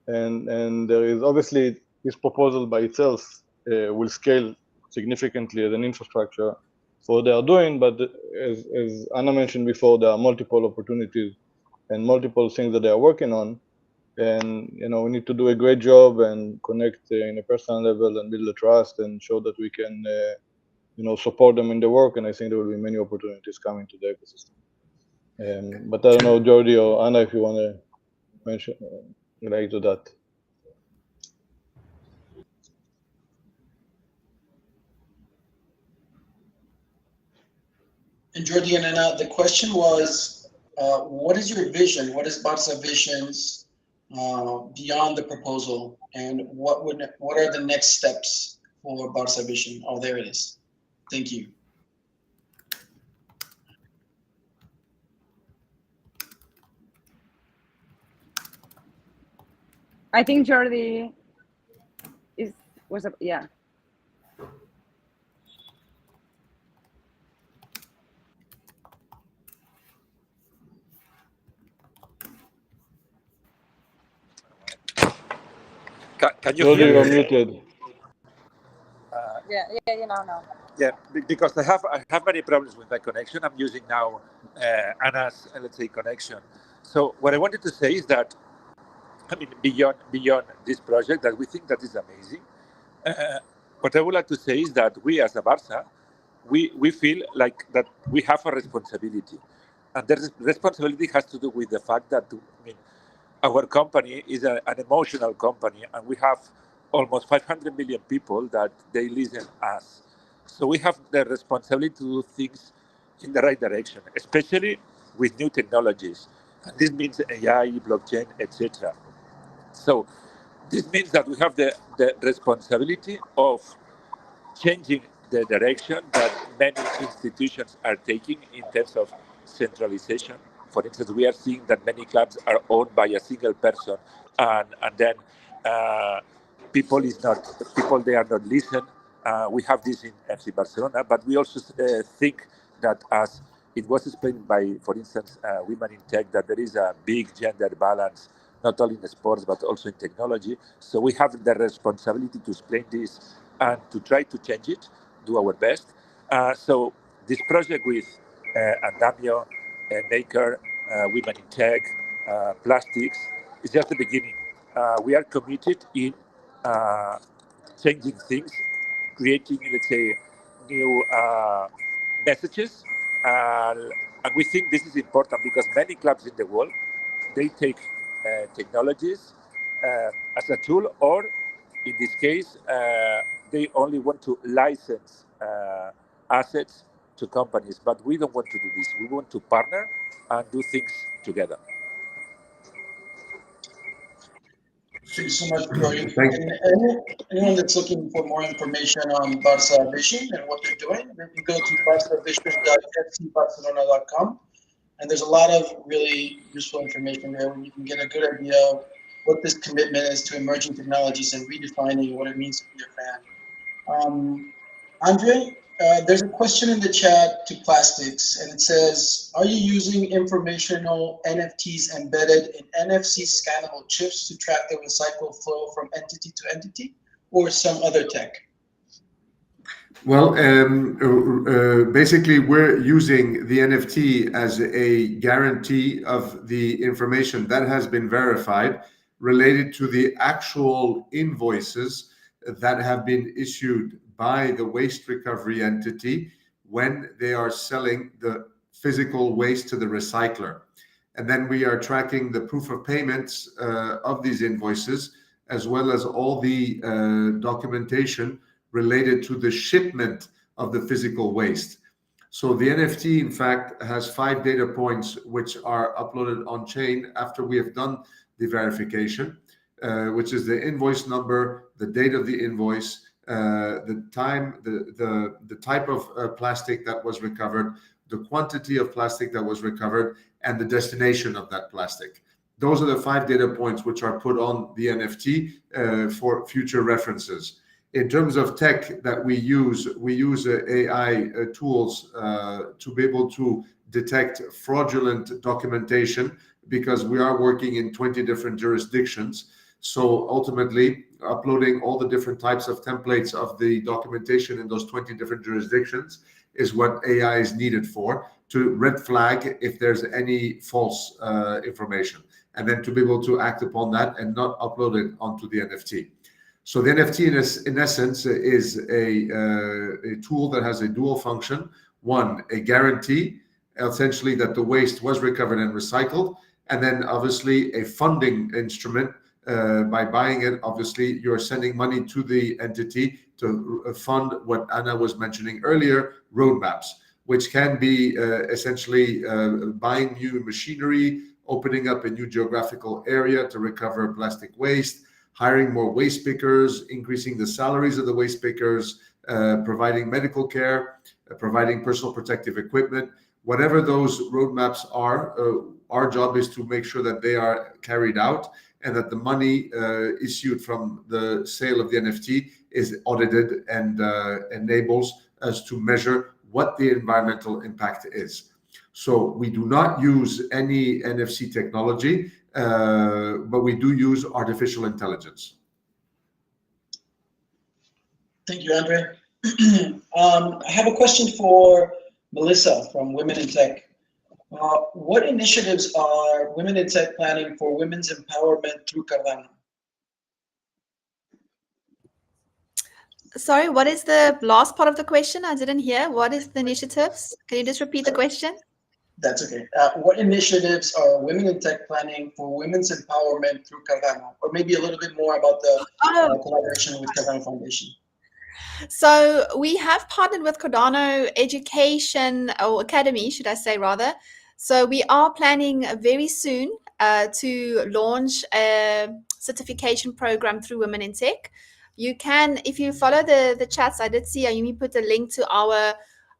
And there is obviously this proposal by itself will scale significantly as an infrastructure for what they are doing, but as Anna mentioned before, there are multiple opportunities and multiple things that they are working on. And we need to do a great job and connect in a personal level and build the trust and show that we can support them in the work. And I think there will be many opportunities coming to the ecosystem. But I don't know, Jordi or Anna, if you want to mention relate to that. And Jordi and Anna, the question was, what is your vision? What is Barca Vision's beyond the proposal, and what are the next steps for Barca Vision? Oh, there it is. Thank you. I think Jordi yeah. Can you hear me? You're muted. Yeah, because I have many problems with my connection. I'm using now Anna's, let's say, connection. So what I wanted to say is that, I mean, beyond this project that we think that is amazing, what I would like to say is that we as a Barca, we feel like that we have a responsibility, and the responsibility has to do with the fact that, I mean, our company is an emotional company, and we have almost 500 million people that they listen us. So we have the responsibility to do things in the right direction, especially with new technologies. And this means AI, blockchain, etc. So this means that we have the responsibility of changing the direction that many institutions are taking in terms of centralization. For instance, we are seeing that many clubs are owned by a single person, and then people they are not listened. We have this in FC Barcelona, but we also think that as it was explained by, for instance, women in tech, that there is a big gender balance, not only in sports, but also in technology. So we have the responsibility to explain this and to try to change it, do our best. So this project with Andamio, Maker, Women in Tech, Plastics, is just the beginning. We are committed in changing things, creating, let's say, new messages. And we think this is important because many clubs in the world, they take technologies as a tool, or in this case, they only want to license assets to companies. But we don't want to do this. We want to partner and do things together. Thank you so much, Jordi. Thank And anyone that's looking for more information on Barca Vision and what they're doing, they can go to barcavision.fcbarcelona.com. And there's a lot of really useful information there where you can get a good idea of what this commitment is to emerging technologies and redefining what it means to be a fan. Andre, there's a question in the chat to Plastics, and it says, are you using informational NFTs embedded in NFC scannable chips to track the recycle flow from entity to entity, or some other tech? Well, basically, we're using the NFT as a guarantee of the information that has been verified related to the actual invoices that have been issued by the waste recovery entity when they are selling the physical waste to the recycler. And then we are tracking the proof of payments of these invoices, as well as all the documentation related to the shipment of the physical waste. So the NFT, in fact, has 5 data points which are uploaded on chain after we have done the verification, which is the invoice number, the date of the invoice, the time, the type of plastic that was recovered, the quantity of plastic that was recovered, and the destination of that plastic. Those are the 5 data points which are put on the NFT for future references. In terms of tech that we use AI tools to be able to detect fraudulent documentation, because we are working in 20 different jurisdictions. So ultimately, uploading all the different types of templates of the documentation in those 20 different jurisdictions is what AI is needed for, to red flag if there's any false information, and then to be able to act upon that and not upload it onto the NFT. So the NFT, in essence, is a tool that has a dual function. One, a guarantee, essentially, that the waste was recovered and recycled. And then, obviously, a funding instrument. By buying it, obviously, you're sending money to the entity to fund what Anna was mentioning earlier, roadmaps, which can be essentially buying new machinery, opening up a new geographical area to recover plastic waste, hiring more waste pickers, increasing the salaries of the waste pickers, providing medical care, providing personal protective equipment. Whatever those roadmaps are, our job is to make sure that they are carried out and that the money issued from the sale of the NFT is audited and enables us to measure what the environmental impact is. So we do not use any NFC technology, but we do use artificial intelligence. Thank you, Andre. I have a question for Melissa from Women in Tech. What initiatives are Women in Tech planning for women's empowerment through Cardano? Sorry, what is the last part of the question? I didn't hear. What is the initiatives? Can you just repeat the question? That's okay. What initiatives are Women in Tech planning for women's empowerment through Cardano? Or maybe a little bit more about the collaboration with Cardano Foundation. So we have partnered with Cardano Education, or Academy, should I say rather. So we are planning very soon to launch a certification program through Women in Tech. You can, if you follow the chats, I did see Ayumi put a link to our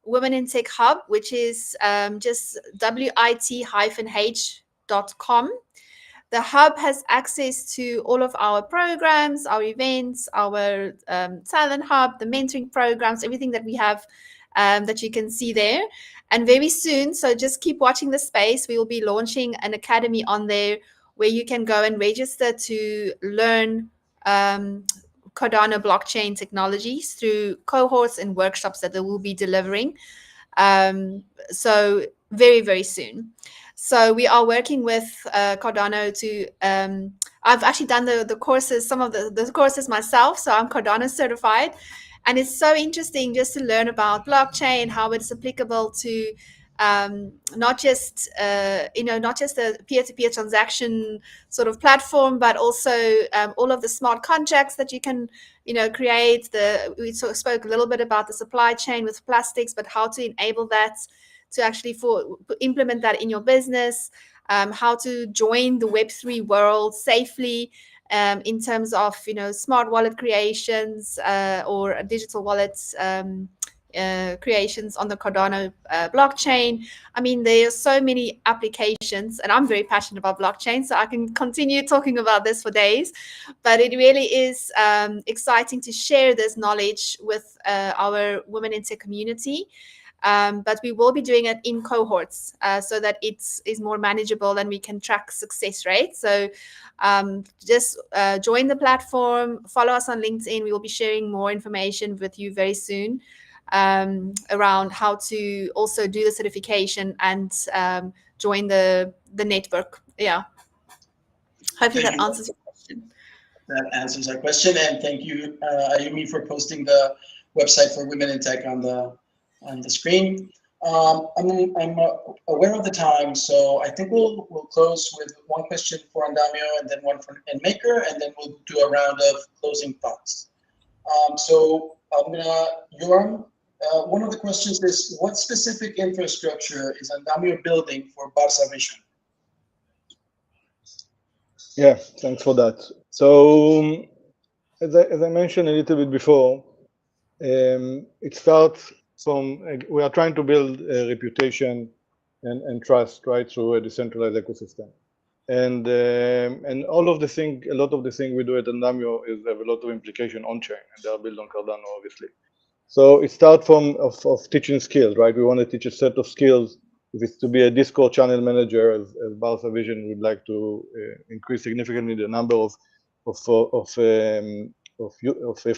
Women in Tech Hub, which is just wit-h.com. The hub has access to all of our programs, our events, our talent hub, the mentoring programs, everything that we have that you can see there. And very soon, so just keep watching the space, we will be launching an academy on there where you can go and register to learn Cardano blockchain technologies through cohorts and workshops that they will be delivering. So very, very soon. So we are working with Cardano to, I've actually done the courses, some of the courses myself, so I'm Cardano certified. And it's so interesting just to learn about blockchain, how it's applicable to not just not just a peer-to-peer transaction sort of platform, but also all of the smart contracts that you can create. We spoke a little bit about the supply chain with plastics, but how to enable that to actually implement that in your business, how to join the Web3 world safely. In terms of smart wallet creations or digital wallets creations on the Cardano blockchain. I mean, there are so many applications, and I'm very passionate about blockchain, so I can continue talking about this for days. But it really is exciting to share this knowledge with our Women in Tech community. But we will be doing it in cohorts so that it is more manageable and we can track success rates. So just join the platform, follow us on LinkedIn. We will be sharing more information with you very soon around how to also do the certification and join the network. Yeah. Hopefully that answers your question. That answers our question, and thank you, Ayumi, for posting the website for Women in Tech on the screen. I'm aware of the time, so I think we'll close with one question for Andamio and then one for Endmaker, and then we'll do a round of closing thoughts. So I'm gonna, Yoram, one of the questions is, what specific infrastructure is Andamio building for Barça Vision? Yeah, thanks for that. So as I mentioned a little bit before, it starts from, we are trying to build a reputation and trust, right, through a decentralized ecosystem. And a lot of the things we do at Andamio have a lot of implication on chain, and they are built on Cardano, obviously. So it starts from teaching skills, right? We want to teach a set of skills. If it's to be a Discord channel manager, as Barça Vision, we'd like to increase significantly the number of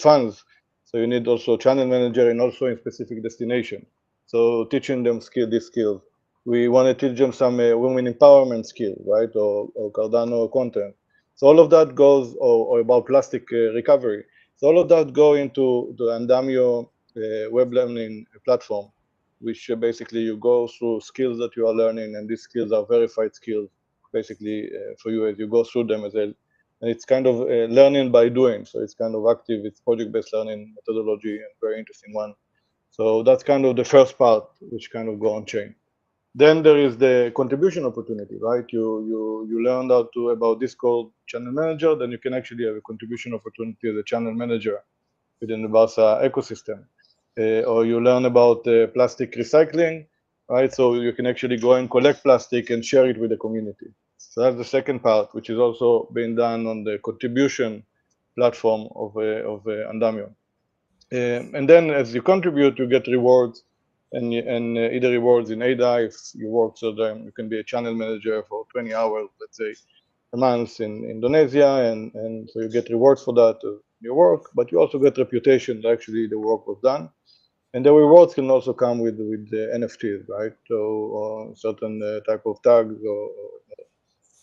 funds. So you need also a channel manager and also in specific destination. So teaching them these skills. We want to teach them some women empowerment skills, right? Or Cardano content. So all of that goes, or about plastic recovery. So all of that go into the Andamio web learning platform, which basically you go through skills that you are learning, and these skills are verified skills, basically for you as you go through them as well. And it's kind of learning by doing, so it's kind of active. It's project-based learning methodology, and very interesting one. So that's kind of the first part, which kind of go on chain. Then there is the contribution opportunity, right? You learned about Discord channel manager, then you can actually have a contribution opportunity as a channel manager within the Barça ecosystem. Or you learn about plastic recycling, right? So you can actually go and collect plastic and share it with the community. So that's the second part, which is also being done on the contribution platform of Andamio. And then as you contribute, you get rewards, and either rewards in ADA if you work, so then you can be a channel manager for 20 hours, let's say, a month in Indonesia, and so you get rewards for that, your work, but you also get reputation that actually the work was done. And the rewards can also come with the NFTs, right? So certain type of tags or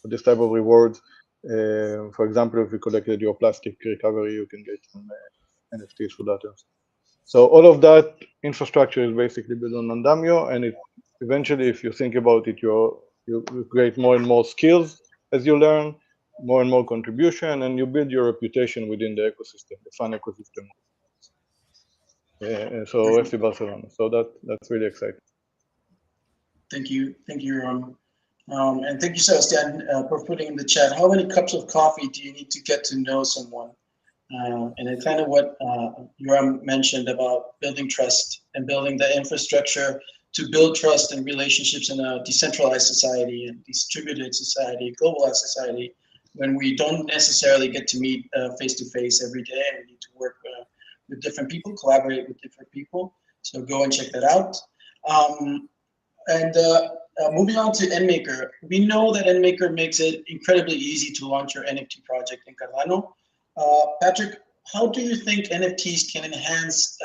this type of rewards. For example, if you collected your plastic recovery, you can get some NFTs for that. So all of that infrastructure is basically built on Andamio, and it eventually, if you think about it, you create more and more skills as you learn, more and more contribution, and you build your reputation within the ecosystem, the fun ecosystem. So FCBarcelona. So that's really exciting. Thank you, Yoram. And thank you, Sebastian, for putting in the chat. How many cups of coffee do you need to get to know someone? And it's kind of what Yoram mentioned about building trust and building the infrastructure to build trust and relationships in a decentralized society and distributed society, globalized society, when we don't necessarily get to meet face-to-face every day, and we need to work with different people, collaborate with different people. So go and check that out. And moving on to NMaker, we know that NMaker makes it incredibly easy to launch your NFT project in Cardano. Patrick, how do you think NFTs can enhance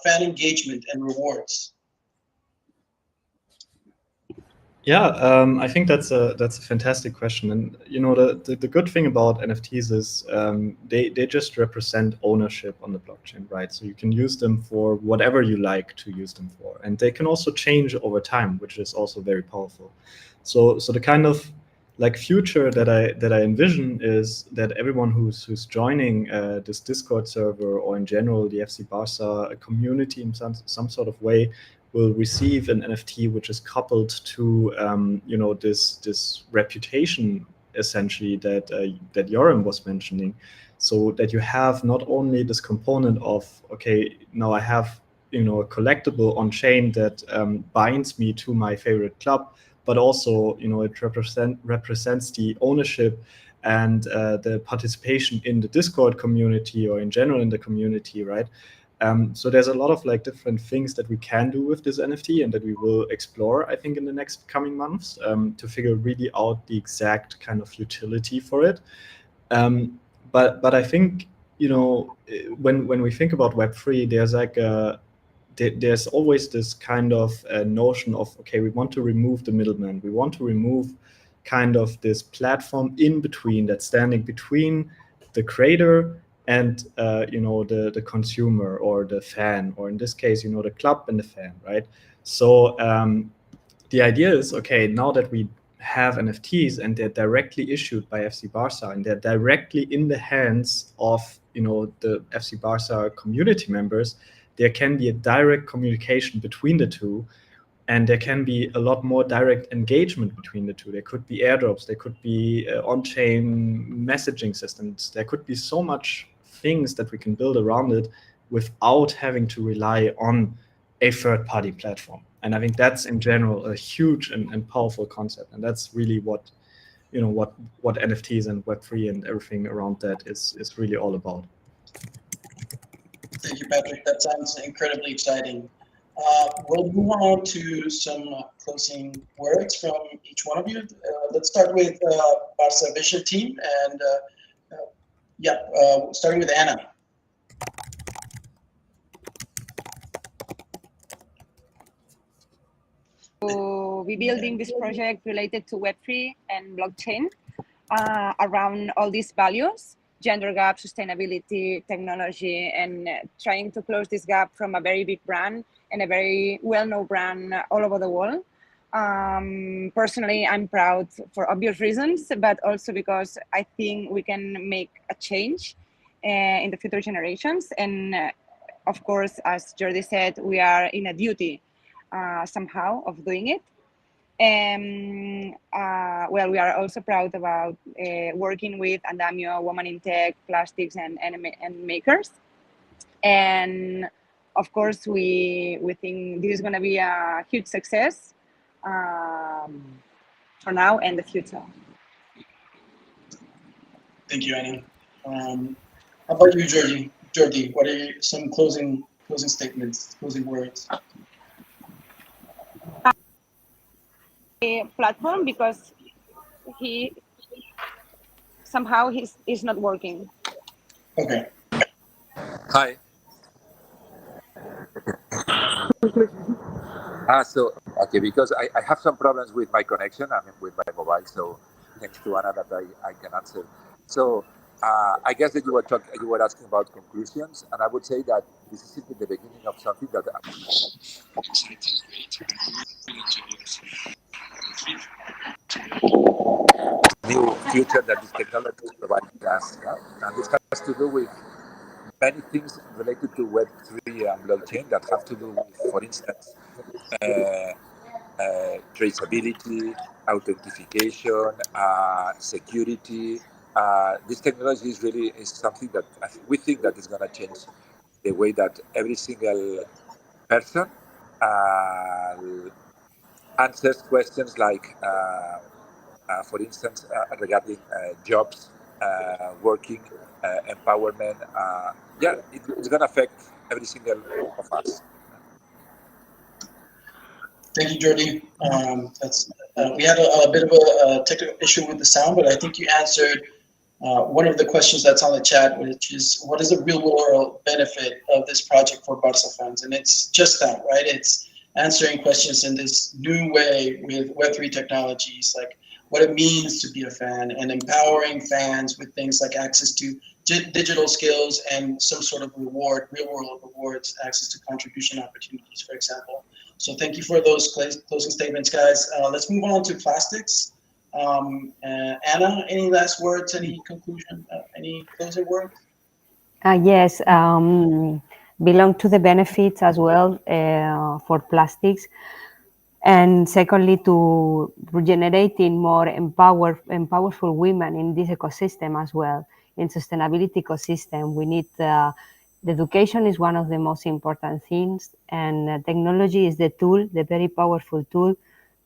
fan engagement and rewards? Yeah, I think that's a fantastic question, and the good thing about NFTs is they just represent ownership on the blockchain, right? So you can use them for whatever you like to use them for, and they can also change over time, which is also very powerful. So the kind of like future that I envision is that everyone who's joining this Discord server, or in general the FC Barca community in some sort of way, will receive an NFT which is coupled to this reputation, essentially, that Yoram was mentioning, so that you have not only this component of, okay, now I have a collectible on chain that binds me to my favorite club, but also it represents the ownership and the participation in the Discord community, or in general in the community, right? So there's a lot of like different things that we can do with this NFT, and that we will explore, I think, in the next coming months, to figure really out the exact kind of utility for it. But I think when we think about Web3, there's like there's always this kind of notion of, okay, we want to remove the middleman, we want to remove kind of this platform in between, that's standing between the creator and the consumer or the fan, or in this case the club and the fan, right? So the idea is, okay, now that we have NFTs and they're directly issued by FC Barca and they're directly in the hands of the FC Barca community members, there can be a direct communication between the two, and there can be a lot more direct engagement between the two. There could be airdrops, there could be on-chain messaging systems, there could be so much things that we can build around it without having to rely on a third-party platform. And I think that's in general a huge and powerful concept, and that's really what NFTs and Web3 and everything around that is really all about. Thank you, Patrick. That sounds incredibly exciting. We'll move on to some closing words from each one of you. Let's start with Barca Vision team, and starting with Anna. To be building this project related to Web3 and blockchain around all these values: gender gap, sustainability, technology, and trying to close this gap from a very big brand and a very well-known brand all over the world. Personally, I'm proud for obvious reasons, but also because I think we can make a change in the future generations. And of course, as Jordi said, we are in a duty somehow of doing it. Well, we are also proud about working with Andamio, Women in Tech, Plastics, and Makers. And of course, we think this is going to be a huge success for now and the future. Thank you, Anna. How about you, Jordi? Jordi, what are some closing statements, closing words? A platform, because he somehow is not working. Okay. Hi. Okay, because I have some problems with my connection, I mean with my mobile, so thanks to Anna that I can answer. So I guess that you were asking about conclusions, and I would say that this is simply the beginning of something that new future that this technology is providing us, and this has to do with many things related to Web3 and blockchain that have to do with, for instance, traceability, authentication, security. This technology is something that we think that is going to change the way that every single person answers questions like, for instance, regarding jobs, working, empowerment. It's going to affect every single of us. Thank you, Jordi. We had a bit of a technical issue with the sound, but I think you answered one of the questions that's on the chat, which is, what is the real world benefit of this project for Barca fans? And it's just that, right? It's answering questions in this new way with Web3 technologies, like what it means to be a fan, and empowering fans with things like access to digital skills and some sort of reward, real world rewards, access to contribution opportunities, for example. So thank you for those closing statements, guys. Let's move on to plastics. Anna, any last words, any conclusion, any closing words? Yes, belong to the benefits as well for plastics. And secondly, to generating more empowerful women in this ecosystem as well. In sustainability ecosystem, we need the education is one of the most important things, and technology is the tool, the very powerful tool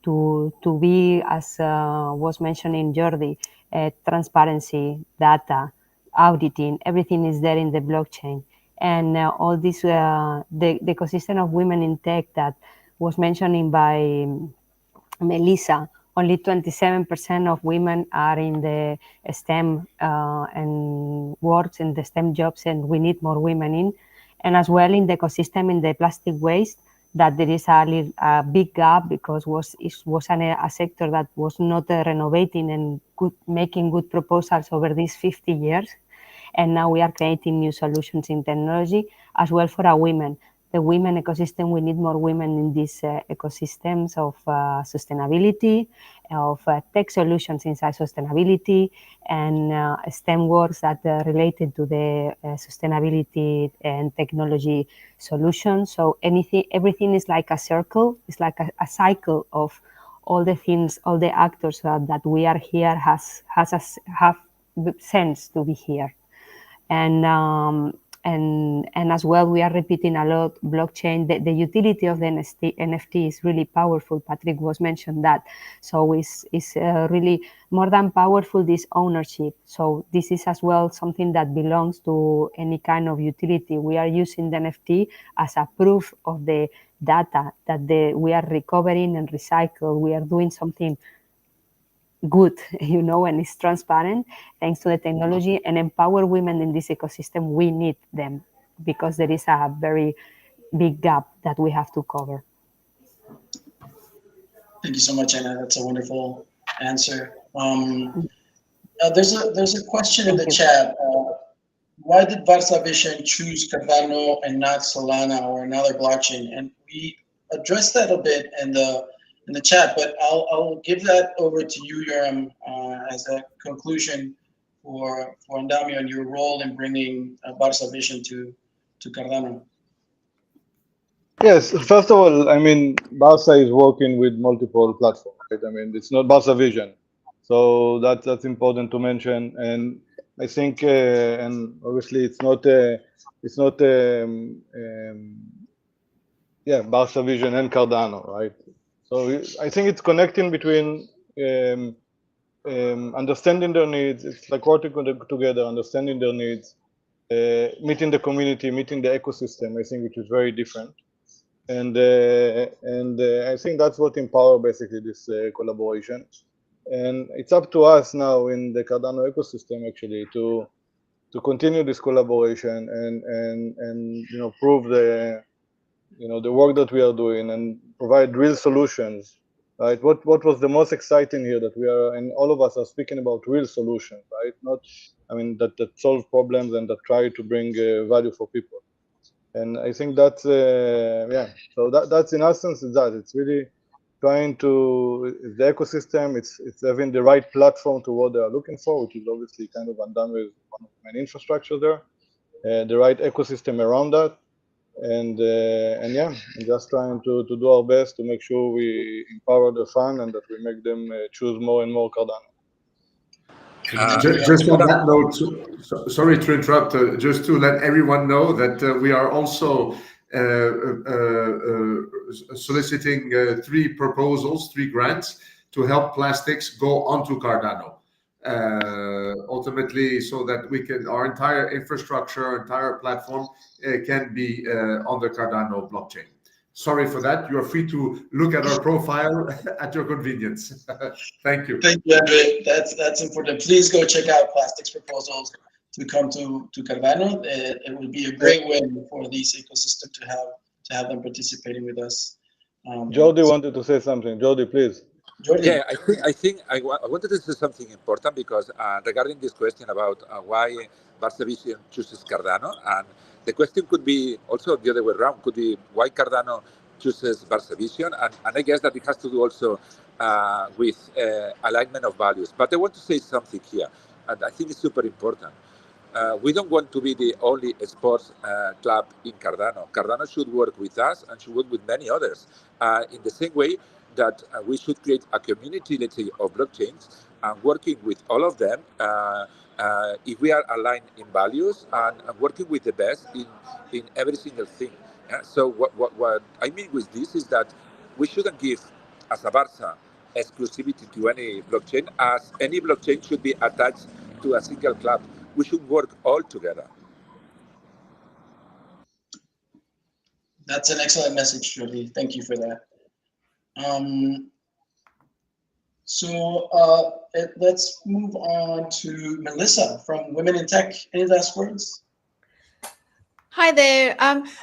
to be, as was mentioning Jordi, transparency, data, auditing, everything is there in the blockchain. And all this, the ecosystem of women in tech that was mentioning by Melissa, only 27% of women are in the STEM and works in the STEM jobs, and we need more women in. And as well in the ecosystem in the plastic waste, that there is a big gap because it was a sector that was not renovating and making good proposals over these 50 years. And now we are creating new solutions in technology as well for our women. The women ecosystem, we need more women in these ecosystems of sustainability, of tech solutions inside sustainability, and STEM works that are related to the sustainability and technology solutions. So everything is like a circle. It's like a cycle of all the things, all the actors that we are here have sense to be here. And as well, we are repeating a lot blockchain. The utility of the NFT is really powerful. Patrick was mentioned that. So it's really more than powerful, this ownership. So this is as well something that belongs to any kind of utility. We are using the NFT as a proof of the data that we are recovering and recycle. We are doing something good, and it's transparent thanks to the technology, and empower women in this ecosystem. We need them because there is a very big gap that we have to cover. Thank you so much, Anna. That's a wonderful answer. There's a question in the chat. Why did Barca Vision choose Cardano and not Solana or another blockchain? And we addressed that a bit in the chat, but I'll give that over to you, Yoram, as a conclusion for Andamio and your role in bringing Barca Vision to Cardano. Yes, first of all, I mean, Barca is working with multiple platforms, right? I mean, it's not Barca Vision, so that's important to mention. And I think, and obviously, it's not Barca Vision and Cardano, right? So I think it's connecting between understanding their needs. It's like working together, understanding their needs, meeting the community, meeting the ecosystem. I think which is very different, and I think that's what empower basically this collaboration. And it's up to us now in the Cardano ecosystem actually to continue this collaboration and prove the work that we are doing and provide real solutions, right? What was the most exciting here that we are, and all of us are speaking about real solutions, right? Not, I mean, that solve problems and that try to bring value for people. And I think that's, so that's in essence is that. It's really trying to, the ecosystem, it's having the right platform to what they are looking for, which is obviously kind of undone with one of the main infrastructure there, the right ecosystem around that. And just trying to do our best to make sure we empower the fan and that we make them choose more and more Cardano. Just on that note, sorry to interrupt, just to let everyone know that we are also soliciting 3 proposals, 3 grants to help plastics go onto Cardano. Ultimately, so that we can, our entire infrastructure, entire platform can be on the Cardano blockchain. sorry for that. You are free to look at our profile at your convenience. Thank you. Thank you, Andre. That's important. Please go check out Plastic's proposals to come to Cardano. It would be a great win for this ecosystem to have them participating with us. Jordi wanted to say something. Jordi, please. Jordi. Yeah, I wanted to say something important because regarding this question about why Barcelona chooses Cardano, and the question could be also the other way around, could be why Cardano chooses Barcelona, and I guess that it has to do also with alignment of values. But I want to say something here, and I think it's super important. We don't want to be the only sports club in Cardano. Cardano should work with us and should work with many others in the same way that we should create a community, let's say, of blockchains and working with all of them if we are aligned in values and working with the best in every single thing. Yeah? So what I mean with this is that we shouldn't give, as a Barça, exclusivity to any blockchain, as any blockchain should be attached to a single club. We should work all together. That's an excellent message, Jordi. Thank you for that. Let's move on to Melissa from Women in Tech. Any last words? Hi there.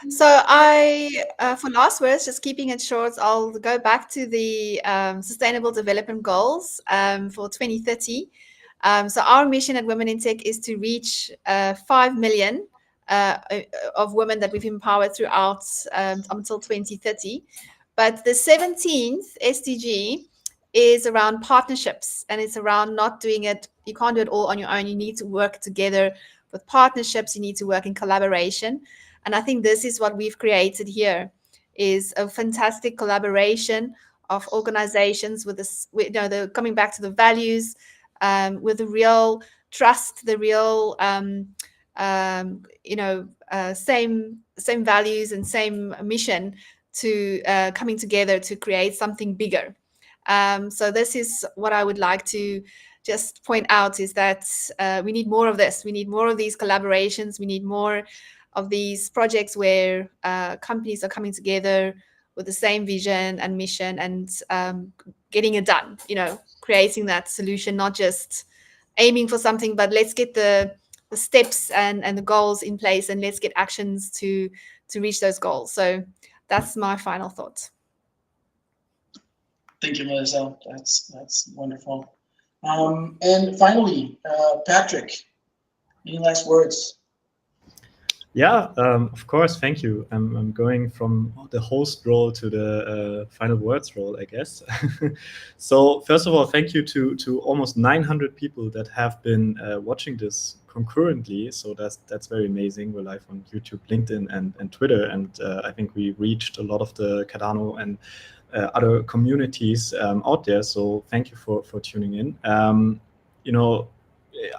So I, for last words, just keeping it short, I'll go back to the Sustainable Development Goals for 2030. So our mission at Women in Tech is to reach 5 million of women that we've empowered throughout until 2030. But the 17th SDG is around partnerships, and it's around not doing it. You can't do it all on your own. You need to work together with partnerships. You need to work in collaboration. And I think this is what we've created here, is a fantastic collaboration of organizations with this, coming back to the values, with the real trust, the real, same values and same mission to coming together to create something bigger. So this is what I would like to just point out, is that we need more of this. We need more of these collaborations. We need more of these projects where companies are coming together with the same vision and mission and getting it done, creating that solution, not just aiming for something, but let's get the steps and the goals in place, and let's get actions to reach those goals. So that's my final thought. Thank you, Melissa. That's wonderful. And finally, Patrick, any last words? Yeah, of course. Thank you. I'm going from the host role to the final words role, I guess. So first of all, thank you to almost 900 people that have been watching this concurrently. So that's very amazing. We're live on YouTube, LinkedIn, and Twitter, and I think we reached a lot of the Cardano and other communities out there. So thank you for tuning in.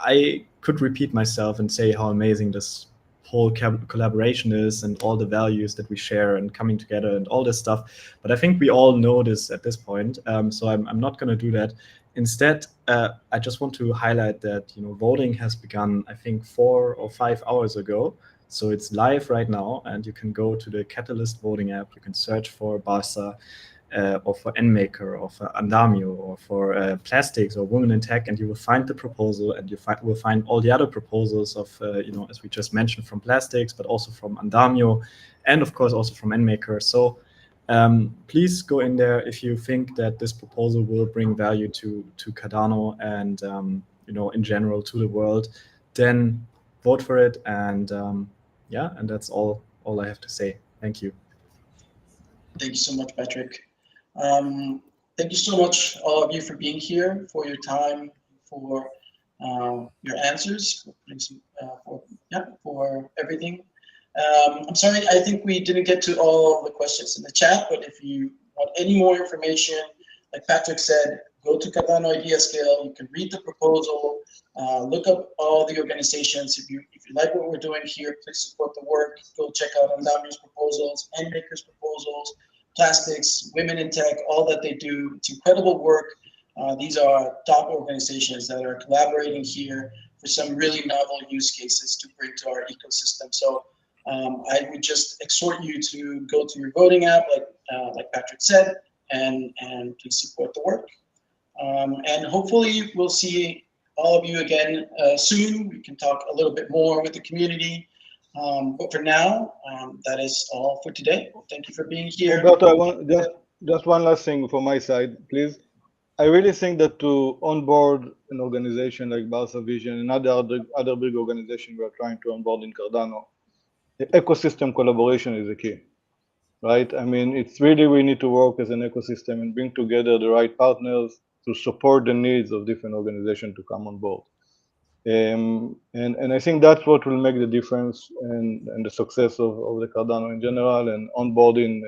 I could repeat myself and say how amazing this whole collaboration is and all the values that we share and coming together and all this stuff. But I think we all know this at this point. So I'm not going to do that. Instead, I just want to highlight that voting has begun, I think, 4 or 5 hours ago. So it's live right now, and you can go to the Catalyst voting app. You can search for Barca, or for NMaker, or for Andamio, or for Plastics, or Women in Tech, and you will find the proposal, and you will find all the other proposals of, as we just mentioned, from Plastics, but also from Andamio, and of course also from NMaker. So please go in there if you think that this proposal will bring value to Cardano and in general to the world. Then vote for it, and and that's all I have to say. Thank you. Thank you so much, Patrick. Thank you so much, all of you, for being here, for your time, for your answers, for everything. I'm sorry, I think we didn't get to all the questions in the chat, but if you want any more information, like Patrick said, go to Cardano Idea Scale. You can read the proposal, look up all the organizations. If you like what we're doing here, please support the work. Go check out Andamio's proposals, NMaker's proposals, Plastics, Women in Tech, all that they do. It's incredible work. These are top organizations that are collaborating here for some really novel use cases to bring to our ecosystem. So I would just exhort you to go to your voting app, like Patrick said, and please support the work. And hopefully we'll see all of you again soon. We can talk a little bit more with the community. But for now, that is all for today. Thank you for being here. Roberto, I want just one last thing from my side, please. I really think that to onboard an organization like Barca Vision and other big organizations we are trying to onboard in Cardano, the ecosystem collaboration is the key, right? I mean, it's really, we need to work as an ecosystem and bring together the right partners to support the needs of different organizations to come on board. And I think that's what will make the difference and the success of the Cardano in general, and onboarding,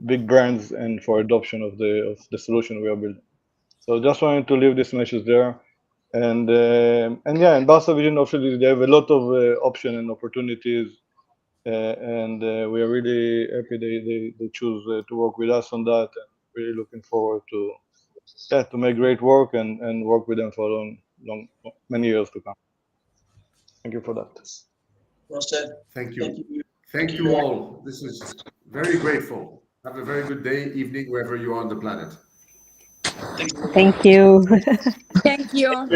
big brands and for adoption of the solution we are building. So just wanted to leave this message there. And yeah, in Barca Vision, obviously, they have a lot of options and opportunities. And we are really happy they choose to work with us on that, and really looking forward to make great work and work with them for many years to come. Thank you for that. Well said. Thank you. Thank you all. This is very grateful. Have a very good day, evening, wherever you are on the planet. Thank you. Thank you.